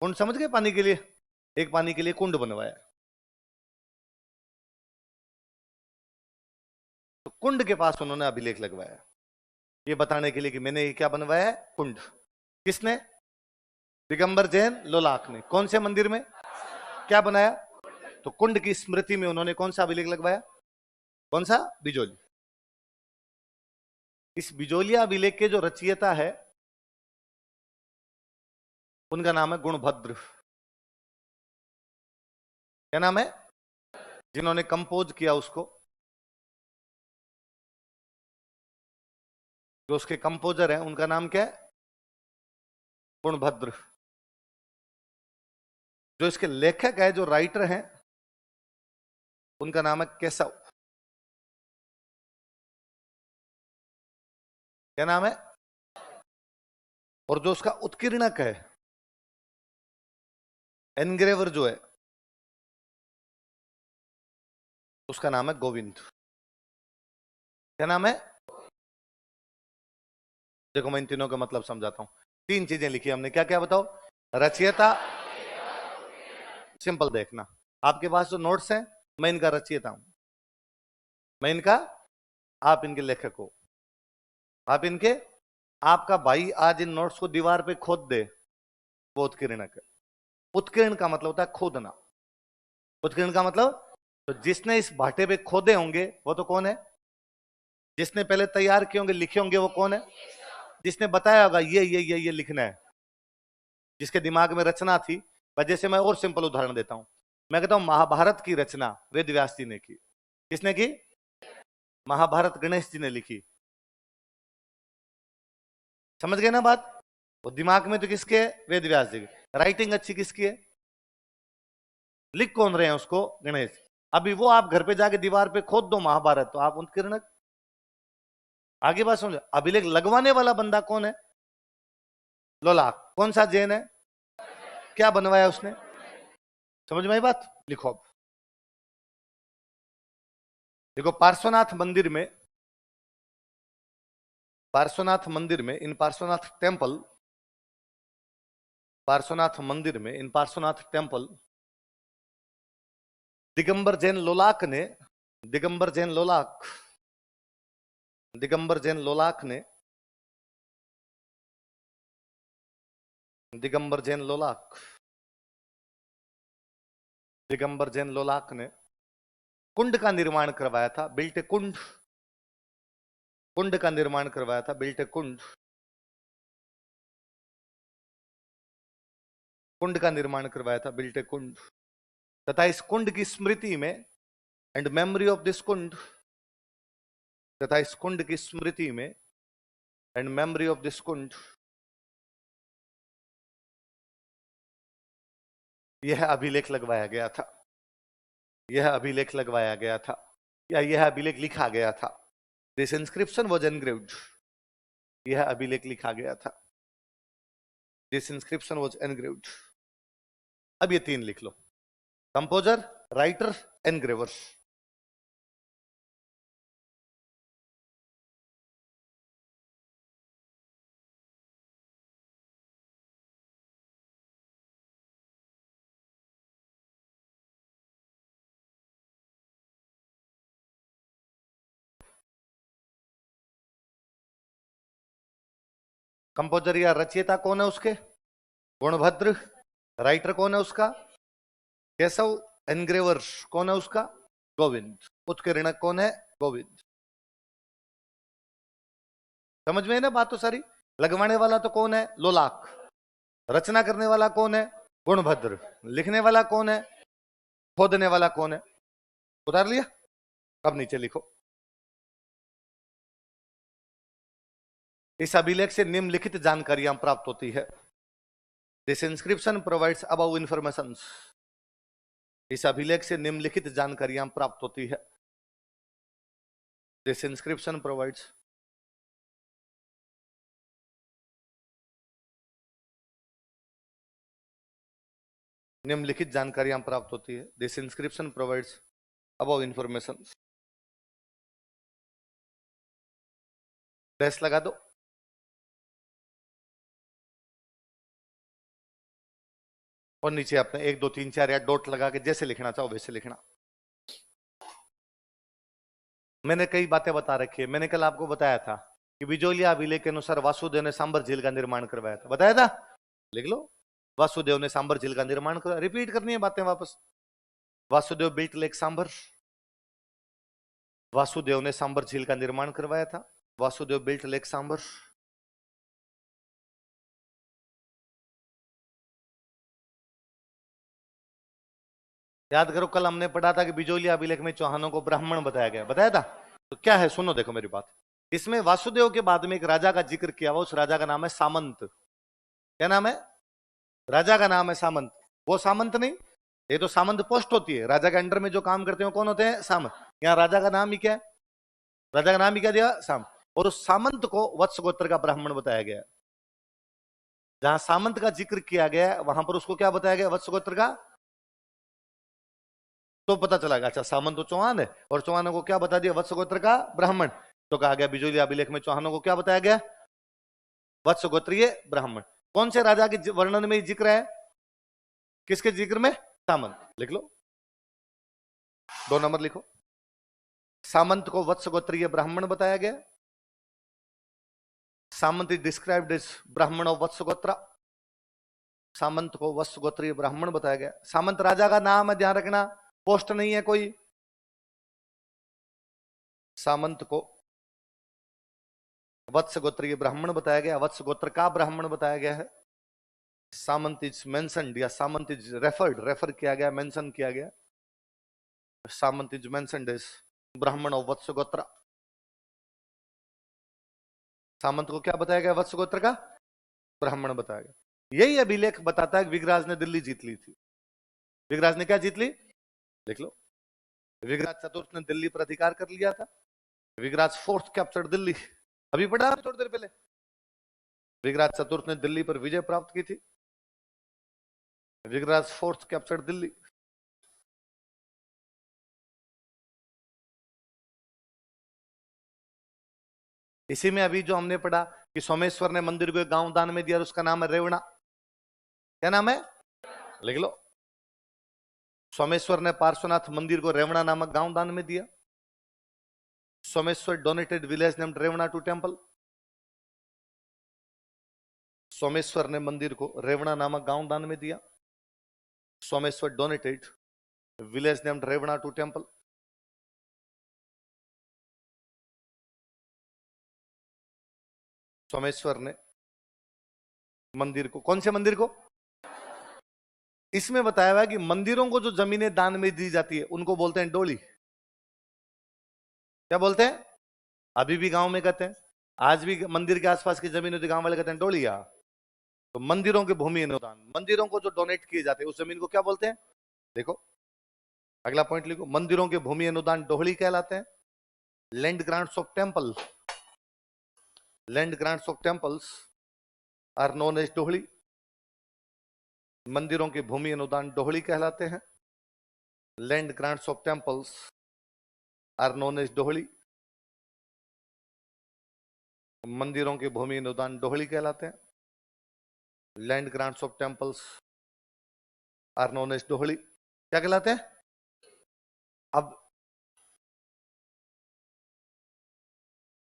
कुंड, समझ गए? पानी के लिए, एक पानी के लिए कुंड बनवाया। तो कुंड के पास उन्होंने अभिलेख लगवाया, ये बताने के लिए कि मैंने ये क्या बनवाया है? कुंड। किसने? दिगंबर जैन लोलाक ने। कौन से मंदिर में? क्या बनाया? तो कुंड की स्मृति में उन्होंने कौन सा अभिलेख लगवाया? कौन सा? बिजोली। इस बिजोलिया अभिलेख के जो रचयिता है उनका नाम है गुणभद्र। क्या नाम है? जिन्होंने कंपोज किया उसको, जो उसके कंपोजर हैं उनका नाम क्या है? गुणभद्र। जो इसके लेखक है, जो राइटर हैं, उनका नाम है केशव। क्या नाम है? और जो उसका उत्कीर्णक है, एनग्रेवर जो है, उसका नाम है गोविंद। क्या नाम है? देखो मैं इन तीनों का मतलब समझाता हूं। 3 चीजें लिखी हमने, क्या क्या बताओ? रचयिता, सिंपल देखना, आपके पास जो नोट्स हैं, मैं इनका रचयिता हूं, मैं इनका, आप इनके लेखक हो, आप इनके, आपका भाई आज इन नोट्स को दीवार पे खोद दे, वो उत्कीर्णक है। उत्कीर्ण का मतलब होता है खोदना। उत्कीर्ण का मतलब, तो जिसने इस भाटे पे खोदे होंगे वो तो कौन है? जिसने पहले तैयार किए होंगे, लिखे होंगे, वो कौन है? जिसने बताया होगा ये लिखना है, जिसके दिमाग में रचना थी। वजह से मैं और सिंपल उदाहरण देता हूं, मैं कहता हूं महाभारत की रचना वेद व्यास जी ने की। किसने की? महाभारत गणेश जी ने लिखी। समझ गए ना बात? वो दिमाग में तो किसके है? वेद व्यास जी की। राइटिंग अच्छी किसकी है? लिख कौन रहे हैं उसको? गणेश। अभी वो आप घर पे जाके दीवार पे खोद दो महाभारत, तो आप उत्कीर्ण। आगे बात समझो। अभिलेख लगवाने वाला बंदा कौन है? लोलाक। कौन सा जैन है? क्या बनवाया उसने? समझ में आई बात? लिखो अब। देखो पार्श्वनाथ मंदिर में, पार्श्वनाथ मंदिर में, इन पार्श्वनाथ टेम्पल, पार्श्वनाथ मंदिर में, इन पार्श्वनाथ टेम्पल, दिगंबर जैन लोलाक ने, दिगंबर जैन लोलाक, दिगंबर जैन लोलाक ने, दिगंबर जैन लोलाक, दिगंबर जैन लोलाक ने कुंड का निर्माण करवाया था। बिल्ट कुंड, कुंड का निर्माण करवाया था, बिल्ट कुंड, कुंड का निर्माण करवाया था, बिल्ट कुंड। तथा इस कुंड की स्मृति में, एंड मेमोरी ऑफ दिस कुंड, तथा इस कुंड की स्मृति में, एंड मेमोरी ऑफ दिस कुंड, यह अभिलेख लगवाया गया था, यह अभिलेख लगवाया गया था, या यह अभिलेख लिखा गया था। दिस इंस्क्रिप्शन वॉज एनग्रेव्ड, यह अभिलेख लिखा गया था, दिस इंस्क्रिप्शन वॉज एनग्रेव्ड। अब ये 3 लिख लो, कंपोजर, राइटर, एनग्रेवर। कंपोजर या रचयिता कौन है उसके? गुणभद्र। राइटर कौन है उसका? केशव। एनग्रेवर कौन है उसका? गोविंद। उत्कीर्णक कौन है? गोविंद। समझ में है ना बात तो सारी? लगवाने वाला तो कौन है? लोलाक। रचना करने वाला कौन है? गुणभद्र। लिखने वाला कौन है? खोदने वाला कौन है? उतार लिया? अब नीचे लिखो, इस अभिलेख से निम्नलिखित जानकारियां प्राप्त होती है। This inscription provides above information, इस अभिलेख से निम्नलिखित जानकारियां प्राप्त होती है। दिस इंस्क्रिप्शन प्रोवाइड्स, निम्नलिखित जानकारियां प्राप्त होती है। This inscription provides above information. Dash लगा दो। और नीचे अपने 1 2 3 4 या डॉट लगा के जैसे लिखना चाहो वैसे लिखना। मैंने कई बातें बता रखी है। मैंने कल आपको बताया था कि बिजोलिया अभिलेख के अनुसार वासुदेव ने सांबर झील का निर्माण करवाया था, बताया था? लिख लो, वासुदेव ने सांबर झील का निर्माण करवाया। रिपीट करनी है बातें वापस। वासुदेव बिल्ट लेक सांबर, वासुदेव ने सांबर झील का निर्माण करवाया था। Vasudev built lake Sambhar. याद करो, कल हमने पढ़ा था कि बिजोलिया अभिलेख में चौहानों को ब्राह्मण बताया गया, बताया था। तो क्या है, सुनो देखो मेरी बात। इसमें वासुदेव के बाद में एक राजा का जिक्र किया हुआ, उस राजा का नाम है सामंत। क्या नाम है? राजा का नाम है सामंत। वो सामंत नहीं, ये तो सामंत पोस्ट होती है, राजा के अंडर में जो काम करते हैं कौन होते हैं? सामंत। यहाँ राजा का नाम ही क्या है? राजा का नाम ही क्या दिया? सामंत। और उस सामंत को वत्स गोत्र का ब्राह्मण बताया गया। जहां सामंत का जिक्र किया गया वहां पर उसको क्या बताया गया? वत्स गोत्र का। तो पता चला गया, अच्छा सामंत तो चौहान है, और चौहानों को क्या बता दिया? वत्स गोत्र का ब्राह्मण। तो कहा गया बिजोलिया अभिलेख में चौहानों को क्या बताया गया? वत्स गोत्रीय ब्राह्मण। कौन से राजा के वर्णन में जिक्र है? किसके जिक्र में? सामंत। लिख लो, 2 नंबर लिखो। सामंत को वत्स गोत्रीय ब्राह्मण बताया गया। सामंत इज डिस्क्राइब्ड एज ब्राह्मण ऑफ वत्स गोत्र। सामंत को वत्स गोत्रीय ब्राह्मण बताया गया। सामंत राजा का नाम है, ध्यान रखना, पोस्ट नहीं है कोई। सामंत को वत्स गोत्रीय ब्राह्मण बताया गया, वत्स गोत्र का ब्राह्मण बताया गया है। सामंत इज मेंशन्ड या सामंत इज रेफर किया गया, मेंशन किया गया। सामंत इज मेंशन्ड एज ब्राह्मण ऑफ वत्स गोत्र। सामंत को क्या बताया गया? वत्स गोत्र का ब्राह्मण बताया गया। यही अभिलेख बताता है कि विगराज ने दिल्ली जीत ली थी। विगराज ने क्या जीत ली? देख लो, विगराज चतुर्थ ने दिल्ली पर अधिकार कर लिया था। Vigraj fourth captured Delhi. अभी पढ़ा थोड़ी देर पहले। विगराज चतुर्थ ने दिल्ली पर विजय प्राप्त की थी। Vigraj fourth captured Delhi. इसी में अभी जो हमने पढ़ा कि सोमेश्वर ने मंदिर को एक गांव दान में दिया और उसका नाम है रेवणा। क्या नाम है? लिख लो, सोमेश्वर ने पार्श्वनाथ मंदिर को रेवणा नामक गांव दान में दिया। Someshwar donated village named Revna to temple. Someshwar ने मंदिर को रेवणा नामक गांव दान में दिया। Someshwar donated village named Revna to temple. Someshwar ने मंदिर को, कौन से मंदिर को? इसमें बताया हुआ है कि मंदिरों को जो जमीनें दान में दी जाती है उनको बोलते हैं डोली। क्या बोलते हैं? अभी भी गांव में कहते हैं, आज भी मंदिर के आसपास की जमीन होती, गांव वाले कहते हैं डोलिया। तो मंदिरों की भूमि अनुदान, मंदिरों को जो डोनेट किए जाते हैं उस जमीन को क्या बोलते हैं? देखो अगला पॉइंट लिखो, मंदिरों के भूमि अनुदान डोहली कहलाते हैं। Land grants of temple, land grants of temples are known as Dohli. मंदिरों के भूमि अनुदान डोहली कहलाते हैं। Land grants of temples are known as Dohli. मंदिरों के भूमि अनुदान डोहली कहलाते हैं। Land grants of temples are known as Dohli. क्या कहलाते हैं? अब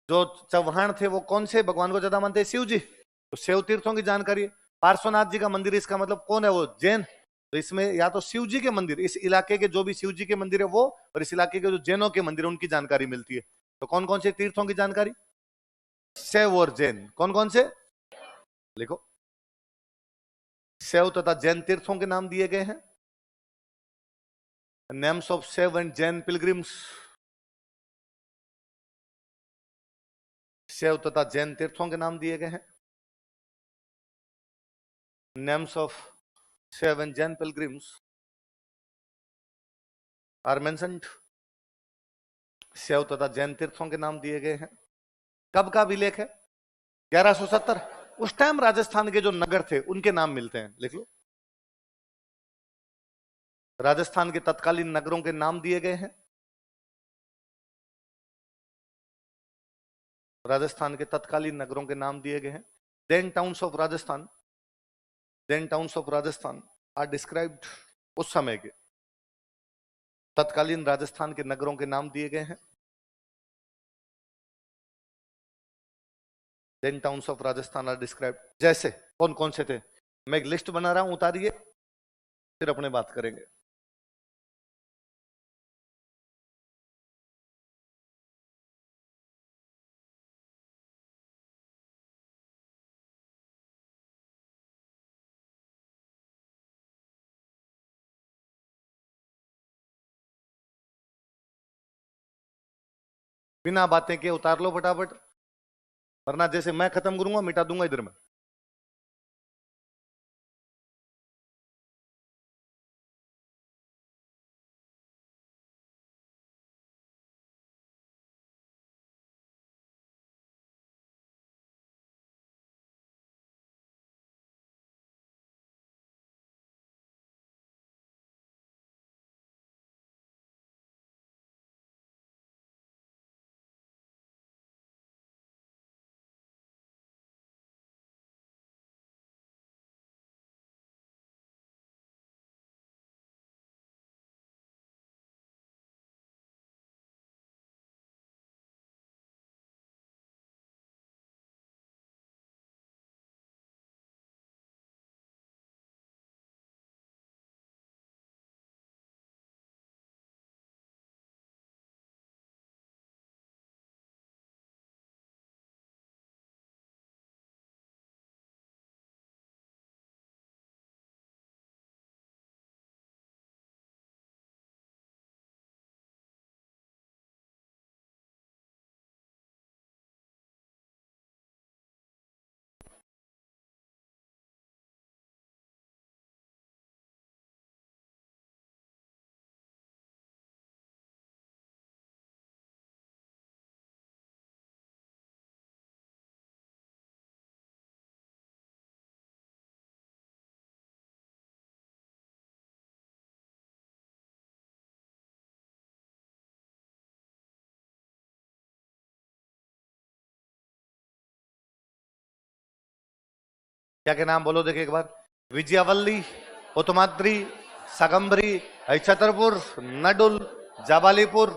जो चौहान थे वो कौन से भगवान को ज्यादा मानते हैं? शिव जी। तो शिव तीर्थों की जानकारी है। पार्श्वनाथ जी का मंदिर, इसका मतलब कौन है? वो जैन। तो इसमें या तो शिव जी के मंदिर, इस इलाके के जो भी शिव जी के मंदिर है वो, और इस इलाके के जो जैनों के मंदिर है उनकी जानकारी मिलती है। तो कौन कौन से तीर्थों की जानकारी? शैव और जैन। कौन कौन से? लिखो, शैव तथा जैन तीर्थों के नाम दिए गए हैं। Names of Shaiva and Jain pilgrims. Shaiva तथा जैन तीर्थों के नाम दिए गए हैं। Names of Shaiva and Jain pilgrims are mentioned. Shaiva तथा जैन तीर्थों के नाम दिए गए हैं। कब का अभिलेख है? 1170। उस टाइम राजस्थान के जो नगर थे उनके नाम मिलते हैं, लिख लो। राजस्थान के तत्कालीन नगरों के नाम दिए गए हैं। राजस्थान के तत्कालीन नगरों के नाम दिए गए हैं। Then towns of Rajasthan, then towns of Rajasthan are described. उस समय के तत्कालीन राजस्थान के नगरों के नाम दिए गए हैं। Then towns of Rajasthan are described. जैसे कौन कौन से थे? मैं एक लिस्ट बना रहा हूं, उतारिए, फिर अपने बात करेंगे। बिना बातें के उतार लो फटाफट, वरना जैसे मैं खत्म करूंगा मिटा दूंगा इधर में। क्या के नाम बोलो देखे एक बार। विजयावल्ली, उत्तमाद्री, सागंबरी, छतरपुर, नडुल, जाबालीपुर,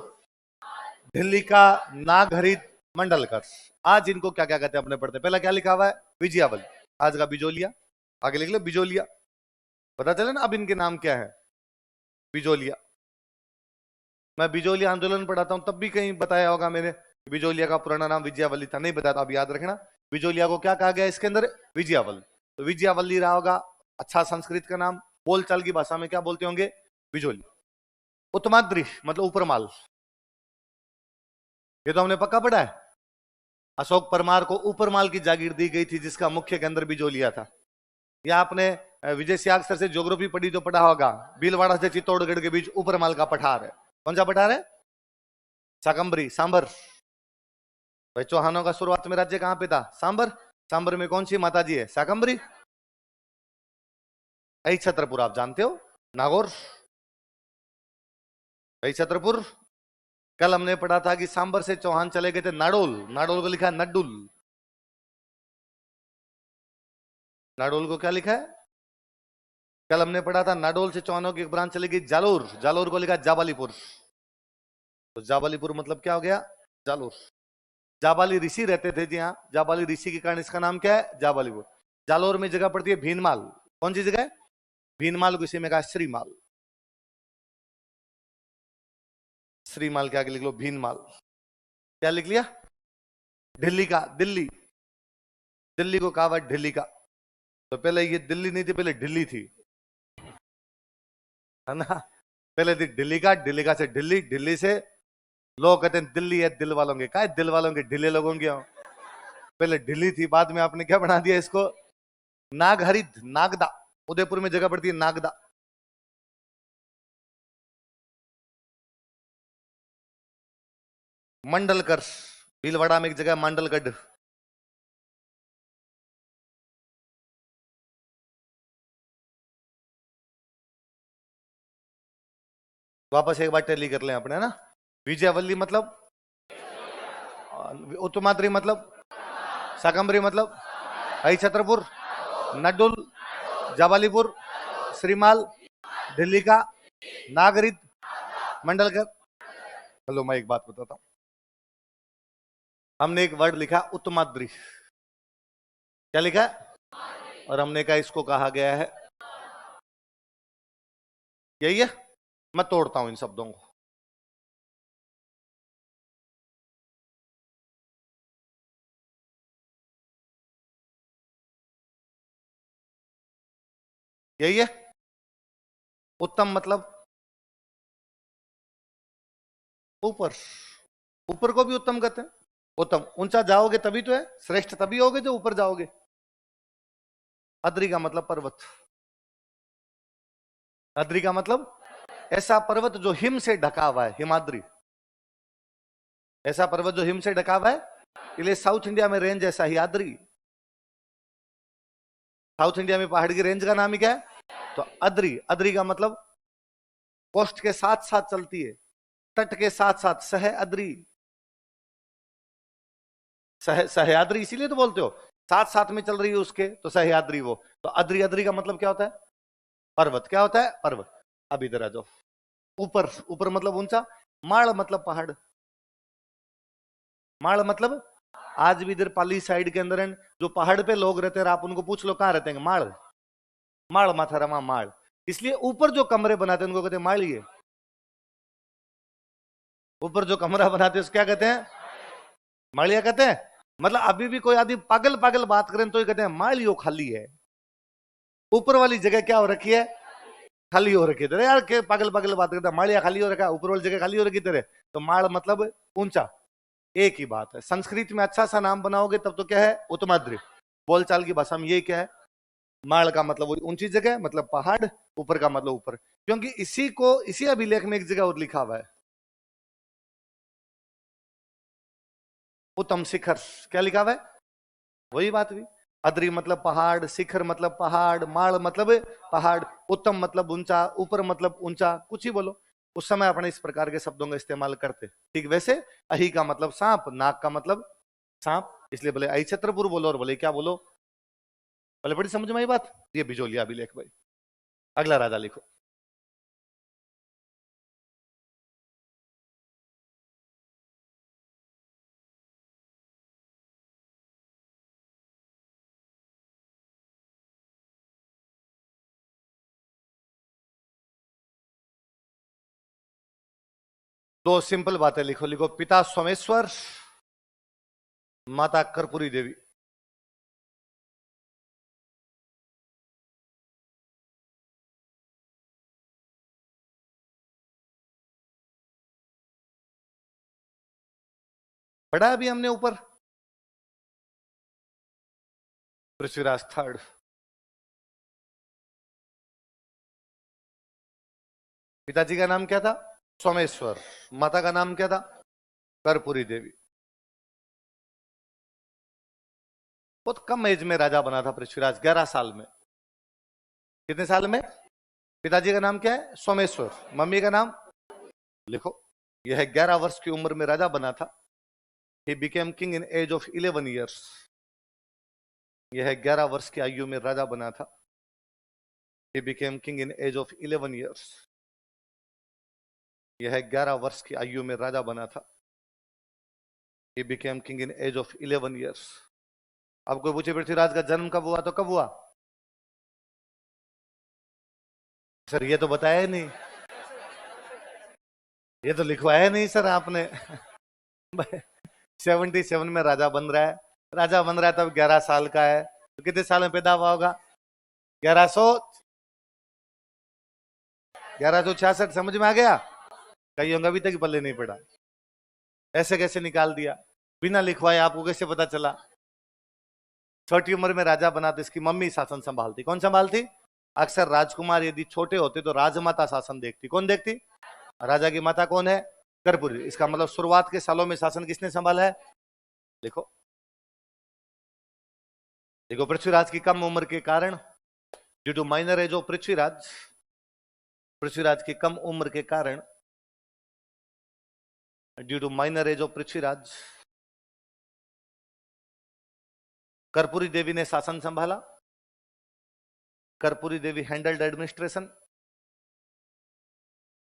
दिल्ली का, नागहरित, मंडलकर। आज इनको क्या क्या कहते हैं अपने पढ़ते। पहला क्या लिखा हुआ है, विजयावल्ली। आज का बिजोलिया, आगे लिख लो बिजोलिया। पता चले ना अब इनके नाम क्या है, बिजोलिया। मैं बिजोलिया आंदोलन पढ़ाता हूं तब भी कहीं बताया होगा मैंने, बिजोलिया का पुराना नाम विजयावल्ली था, नहीं बताया। अब याद रखना बिजोलिया को क्या कहा गया इसके अंदर, विजयावल्ली। तो विजयावल्ली रहा होगा अच्छा संस्कृत का नाम। बोलचाल की भाषा में क्या बोलते होंगे, बिजोली। उत्तमाद्री मतलब ऊपर माल, ये तो हमने पक्का पढ़ा है। अशोक परमार को ऊपर माल की जागीर दी गई थी जिसका मुख्य केंद्र बिजोलिया था। या आपने विजय सियाग सर से ज्योग्राफी पढ़ी तो पढ़ा होगा, भीलवाड़ा से चित्तौड़गढ़ के बीच ऊपर माल का पठार है। कौन सा पठार है, शाकंभरी, सांबर। भाई चौहानों का शुरुआत में राज्य कहां पे था, सांबर। सांबर में कौन सी माता जी है, शाकंभरी। छतरपुर आप जानते हो, नागौर। छतरपुर। कल हमने पढ़ा था कि सांबर से चौहान चले गए थे नाडोल, नाडोल को लिखा है नड्डुल। नाडोल को क्या लिखा है, कल हमने पढ़ा था नाडोल से चौहानों की एक ब्रांच चली गई जालोर, जालोर को लिखा जाबालीपुर। तो जाबालीपुर मतलब क्या हो गया, जालोर। जाबाली ऋषि रहते थे जी हाँ, जाबाली ऋषि के कारण इसका नाम क्या है, जाबालीपुर। जालोर में जगह पड़ती है भीनमाल। कौन सी जगह है, भीनमाल को इसी में कहा श्रीमाल। श्रीमाल के आगे लिख लो भीनमाल। क्या लिख लिया, दिल्ली का, दिल्ली। दिल्ली को कहा हुआ दिल्ली का। तो पहले ये दिल्ली नहीं थी, पहले दिल्ली थी, है ना। पहले थी दिल्ली का, दिल्ली का से दिल्ली, दिल्ली से लोग कहते हैं दिल्ली है दिल वालों के, क्या है दिल वालों के, ढिले लोगों के। पहले दिल्ली थी, बाद में आपने क्या बना दिया इसको, नागहरित, नागदा। उदयपुर में जगह पड़ती है नागदा। मंडलकर, भीलवाड़ा में एक जगह मंडलगढ़। वापस एक बार टैली कर लें अपने, है ना। विजयवल्ली मतलब, उत्तमाद्री मतलब, शाकंभरी मतलब, छतरपुर, नडुल, जाबालीपुर, श्रीमाल, दिल्ली का, नागरिक, मंडलकर। चलो मैं एक बात बताता हूं, हमने एक वर्ड लिखा उत्तमाद्री, क्या लिखा है, और हमने कहा इसको कहा गया है, यही है। मैं तोड़ता हूं इन शब्दों को। यही है, उत्तम मतलब ऊपर, ऊपर को भी उत्तम कहते हैं। उत्तम, ऊंचा जाओगे तभी तो है, श्रेष्ठ तभी होगे जो ऊपर जाओगे। अद्री का मतलब पर्वत। अद्री का मतलब ऐसा पर्वत जो हिम से ढका हुआ है, हिमाद्री। ऐसा पर्वत जो हिम से ढका हुआ है, इसलिए साउथ इंडिया में रेंज ऐसा ही आद्री। साउथ इंडिया में पहाड़ की रेंज का नाम ही क्या है? तो अद्री। अद्री का मतलब कोस्ट के साथ साथ चलती है, तट के साथ साथ, सह अद्री। सह्याद्री इसीलिए तो बोलते हो, साथ साथ में चल रही है उसके, तो सह्याद्री वो। तो अद्री, अद्री का मतलब क्या होता है? पर्वत। क्या होता है? पर्वत। अब इधर आ जाओ। ऊपर, ऊपर मतलब ऊंचा। माड़ मतलब पहाड़। माड़ मतलब, आज भी इधर पाली साइड के अंदर है, जो पहाड़ पे लोग रहते हैं, आप उनको पूछ लो कहां रहते हैं, माड़। माड़ माथारामा माड़। इसलिए ऊपर जो कमरे बनाते हैं उनको कहते हैं माड़िए। ऊपर जो कमरा बनाते हैं उसको क्या कहते हैं? माड़िया कहते हैं। मतलब अभी भी कोई आदमी पागल पागल बात करें तो ये कहते हैं माड़ियो खाली है। ऊपर वाली जगह क्या हो रखी है? खाली हो रखी है। तेरे यार के पागल पागल बात करता है, माड़िया खाली हो रखा है, ऊपर वाली जगह खाली हो रखी तेरे। तो माड़ मतलब ऊंचा। एक ही बात है। संस्कृत में अच्छा सा नाम बनाओगे तब तो क्या है? उत्तमाद्रि। बोलचाल की भाषा में ये क्या है? माड़ का मतलब वो ऊंची जगह, मतलब पहाड़। ऊपर का मतलब ऊपर। क्योंकि इसी को, इसी अभिलेख में एक जगह और लिखा हुआ है, उत्तम शिखर। क्या लिखा हुआ है? वही बात भी। अद्री मतलब पहाड़, शिखर मतलब पहाड़, माड़ मतलब पहाड़, उत्तम मतलब ऊंचा, ऊपर मतलब ऊंचा, कुछ ही बोलो। उस समय अपने इस प्रकार के शब्दों का इस्तेमाल करते। ठीक वैसे अही का मतलब सांप, नाक का मतलब सांप, इसलिए बोले आई छत्रपुर बोलो, और बोले क्या बोलो? बोले बड़ी समझ में आई बात। ये बिजोलिया अभिलेख भाई। अगला राजा लिखो। दो सिंपल बातें लिखो। लिखो पिता सोमेश्वर, माता कर्पूरी देवी। पढ़ा अभी हमने ऊपर। पृथ्वीराज थर्ड। पिताजी का नाम क्या था? सोमेश्वर। माता का नाम क्या था? कर्पूरी देवी। बहुत कम एज में राजा बना था पृथ्वीराज, 11 साल में। कितने साल में? पिताजी का नाम क्या है? सोमेश्वर। मम्मी का नाम लिखो। यह 11 वर्ष की उम्र में राजा बना था। He became king in age of 11 years। यह 11 वर्ष की आयु में राजा बना था। He became king in age of 11 years। यह 11 वर्ष की आयु में राजा बना था। He became king in age of 11 years। अब कोई पूछे पृथ्वीराज का जन्म कब हुआ, तो कब हुआ? सर ये तो बताया नहीं, ये तो लिखवाया नहीं सर आपने। 77 में राजा बन रहा है। राजा बन रहा है तब 11 साल का है, तो कितने साल में पैदा हुआ होगा? 1166। समझ में आ गया? कई होंगे अभी तक पल्ले नहीं पड़ा। ऐसे कैसे निकाल दिया बिना लिखवाए? आपको कैसे पता चला? छोटी उम्र में राजा बना तो इसकी मम्मी शासन संभालती। कौन संभालती? अक्सर राजकुमार यदि छोटे होते तो राजमाता शासन देखती। कौन देखती? राजा की माता कौन है? कर्पूरी। इसका मतलब शुरुआत के सालों में शासन किसने संभाला है? देखो, देखो पृथ्वीराज की कम उम्र के कारण, due to minor age of Prithviraj, Prithviraj की कम उम्र के कारण, due to minor age of Prithviraj, Karpuri Devi ने शासन संभाला। Karpuri Devi handled administration.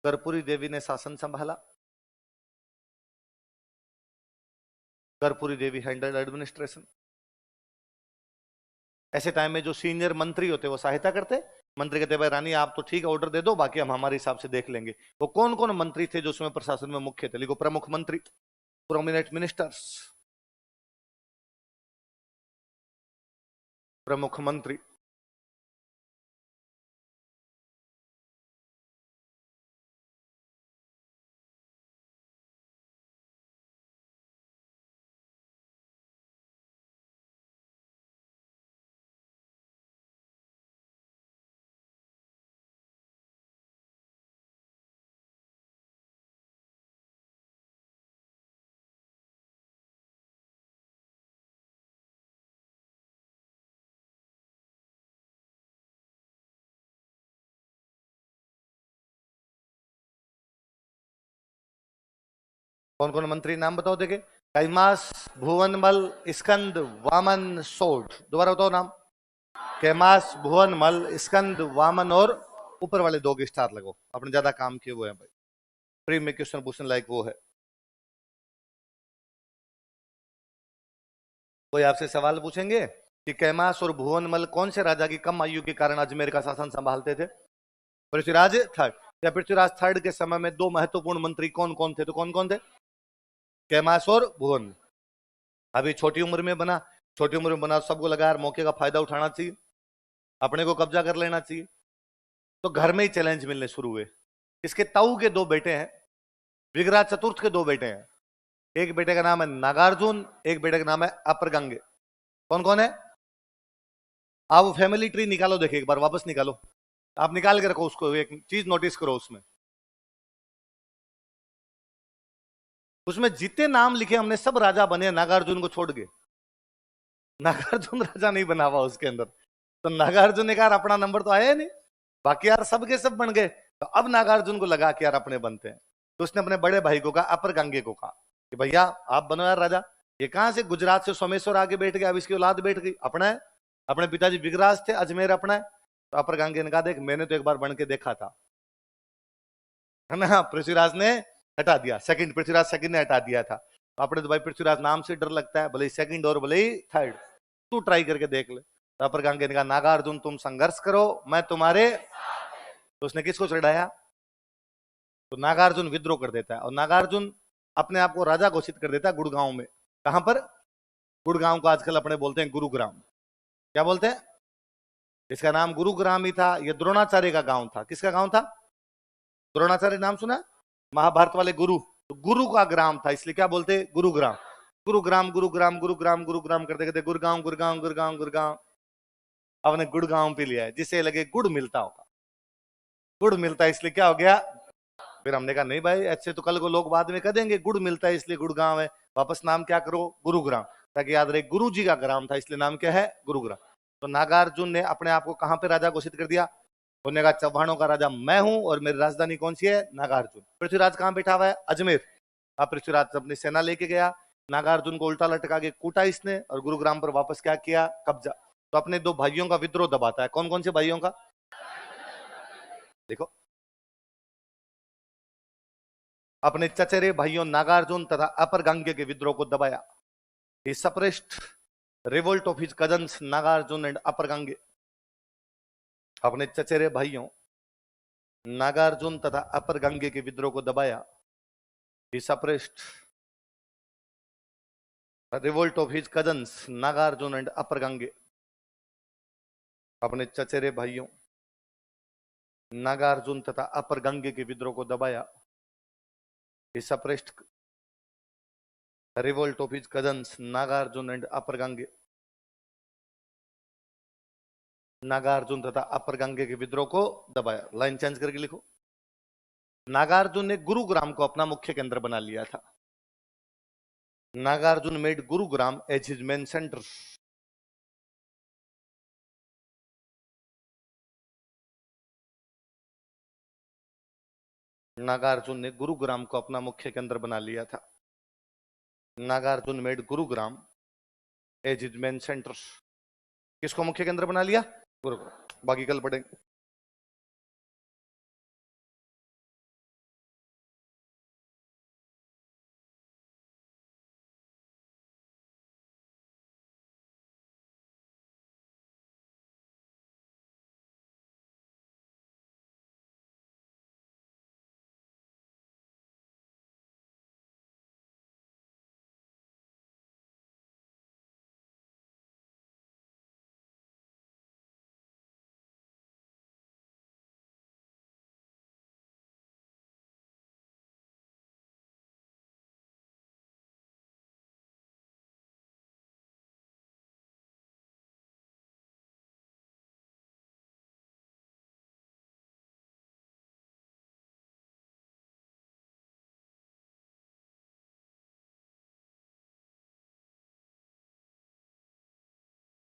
कर्पूरी देवी ने शासन संभाला। Karpuri Devi handled administration. ऐसे टाइम में जो सीनियर मंत्री होते वो सहायता करते। मंत्री कहते भाई रानी आप तो ठीक ऑर्डर दे दो, बाकी हम हमारे हिसाब से देख लेंगे। वो कौन कौन मंत्री थे जो उसमें प्रशासन में मुख्य थे? लिखो प्रमुख मंत्री, प्रोमिनेंट मिनिस्टर्स। प्रमुख मंत्री। कौन कौन मंत्री नाम बताओ देखे। कैमास, भुवनमल, स्कंद, वामन, सोढ़। दोबारा बताओ नाम। कैमास, भुवनमल, स्कंद, वामन और ऊपर वाले दो के स्टार लगो, अपने ज्यादा काम किए हुए हैं भाई, प्री में क्वेश्चन पूछने लायक वो है। कोई आपसे सवाल पूछेंगे कि कैमास और भुवनमल कौन से राजा की कम आयु के कारण अजमेर का शासन संभालते थे। पृथ्वीराज थर्ड। या पृथ्वीराज थर्ड के समय में दो महत्वपूर्ण मंत्री कौन कौन थे, तो कौन कौन थे। कैमास और भुवन। अभी छोटी उम्र में बना, छोटी उम्र में बना, सबको लगा यार मौके का फायदा उठाना चाहिए, अपने को कब्जा कर लेना चाहिए, तो घर में ही चैलेंज मिलने शुरू हुए। इसके ताऊ के दो बेटे हैं, विग्राज चतुर्थ के दो बेटे हैं, एक बेटे का नाम है नागार्जुन, एक बेटे का नाम है अपरगंगे। कौन कौन है। आप फैमिली ट्री निकालो, देखिए एक बार वापस निकालो, आप निकाल के रखो उसको, एक चीज नोटिस करो उसमें, उसमें जितने नाम लिखे हमने सब राजा बने, नागार्जुन को छोड़ के। नागार्जुन राजा नहीं बना हुआ उसके अंदर, तो नागार्जुन ने कहा अपना नंबर तो आया नहीं, बाकी यार सबके सब बन गए, तो अब नागार्जुन को लगा कि यार अपने बनते हैं, तो उसने अपने बड़े भाई को कहा, अपरगंगे को कहा कि भैया आप बनो यार राजा। ये कहां से गुजरात से सोमेश्वर आके बैठ गया, अब इसकी औलाद बैठ गई, अपना है। अपने पिताजी विगराज थे, अजमेर अपना है। तो अपरगंगे ने कहा देख मैंने तो एक बार बन के देखा था, है ना। पृथ्वीराज ने हटा दिया, सेकंड पृथ्वीराज सेकंड ने हटा दिया था। तो अपने तो भाई पृथ्वीराज नाम से डर लगता है, भले ही सेकंड और भले ही थर्ड, तू ट्राई करके देख ले। तो अपरगंगे ने कहा नागार्जुन तुम संघर्ष करो, मैं तुम्हारे। तो उसने किसको चढ़ाया, तो नागार्जुन विद्रोह कर देता है, और नागार्जुन अपने आप को राजा घोषित कर देता है गुड़गांव में। कहां पर, गुड़गांव को आजकल अपने बोलते हैं गुरुग्राम। क्या बोलते हैं, इसका नाम गुरुग्राम ही था। यह द्रोणाचार्य का गांव था। किसका गांव था, द्रोणाचार्य नाम सुना, महाभारत वाले गुरु, तो गुरु का ग्राम था, इसलिए क्या बोलते गुरुग्राम। गुरुग्राम गुरुग्राम गुरुग्राम गुरुग्राम करते करते गुड़गांव गुड़गांव गुड़गांव गुड़गांव, अपने गुड़गांव पे लिया है, जिससे लगे गुड़ मिलता होगा, गुड़ मिलता है इसलिए क्या हो गया। फिर हमने कहा नहीं भाई ऐसे तो कल को लोग बाद में कह देंगे गुड़ मिलता है इसलिए गुड़गांव है, वापस नाम क्या करो गुरुग्राम, ताकि याद रहे गुरु जी का ग्राम था इसलिए नाम क्या है गुरुग्राम। तो नागार्जुन ने अपने आप को कहां पे राजा घोषित कर दिया, उन्होंने कहा चौहानों का राजा मैं हूं और मेरी राजधानी कौन सी है, नागार्जुन। पृथ्वीराज कहां बैठा हुआ है, अजमेर। अब पृथ्वीराज अपनी सेना लेके गया, नागार्जुन को उल्टा लटका के कूटा इसने, और गुरुग्राम पर वापस क्या किया, कब्जा। तो अपने दो भाइयों का विद्रोह दबाता है। कौन कौन से भाइयों का, देखो अपने चचेरे भाइयों नागार्जुन तथा अपरगंगे के विद्रोह को दबाया। He suppressed revolt of his cousins Nagarjun and Aparagangeya. अपने चचेरे भाइयों नागार्जुन तथा अपरगंगे के विद्रोह को दबाया। He suppressed revolt of his cousins Nagarjun and Aparagangeya. अपने चचेरे भाइयों नागार्जुन तथा अपरगंगे के विद्रोह को दबाया। He suppressed revolt of his cousins Nagarjun and Aparagangeya. Nagarjun तथा अपरगंगे के विद्रोह को दबाया। लाइन चेंज करके लिखो। नागार्जुन ने गुरुग्राम को अपना मुख्य केंद्र बना लिया था। Nagarjun made Gurugram as his main centre. Nagarjun ने गुरुग्राम को अपना मुख्य केंद्र बना लिया था। Nagarjun made Gurugram as his main centre. किसको मुख्य केंद्र बना लिया, गुरुग्राम। बाकी कल पढ़ेंगे।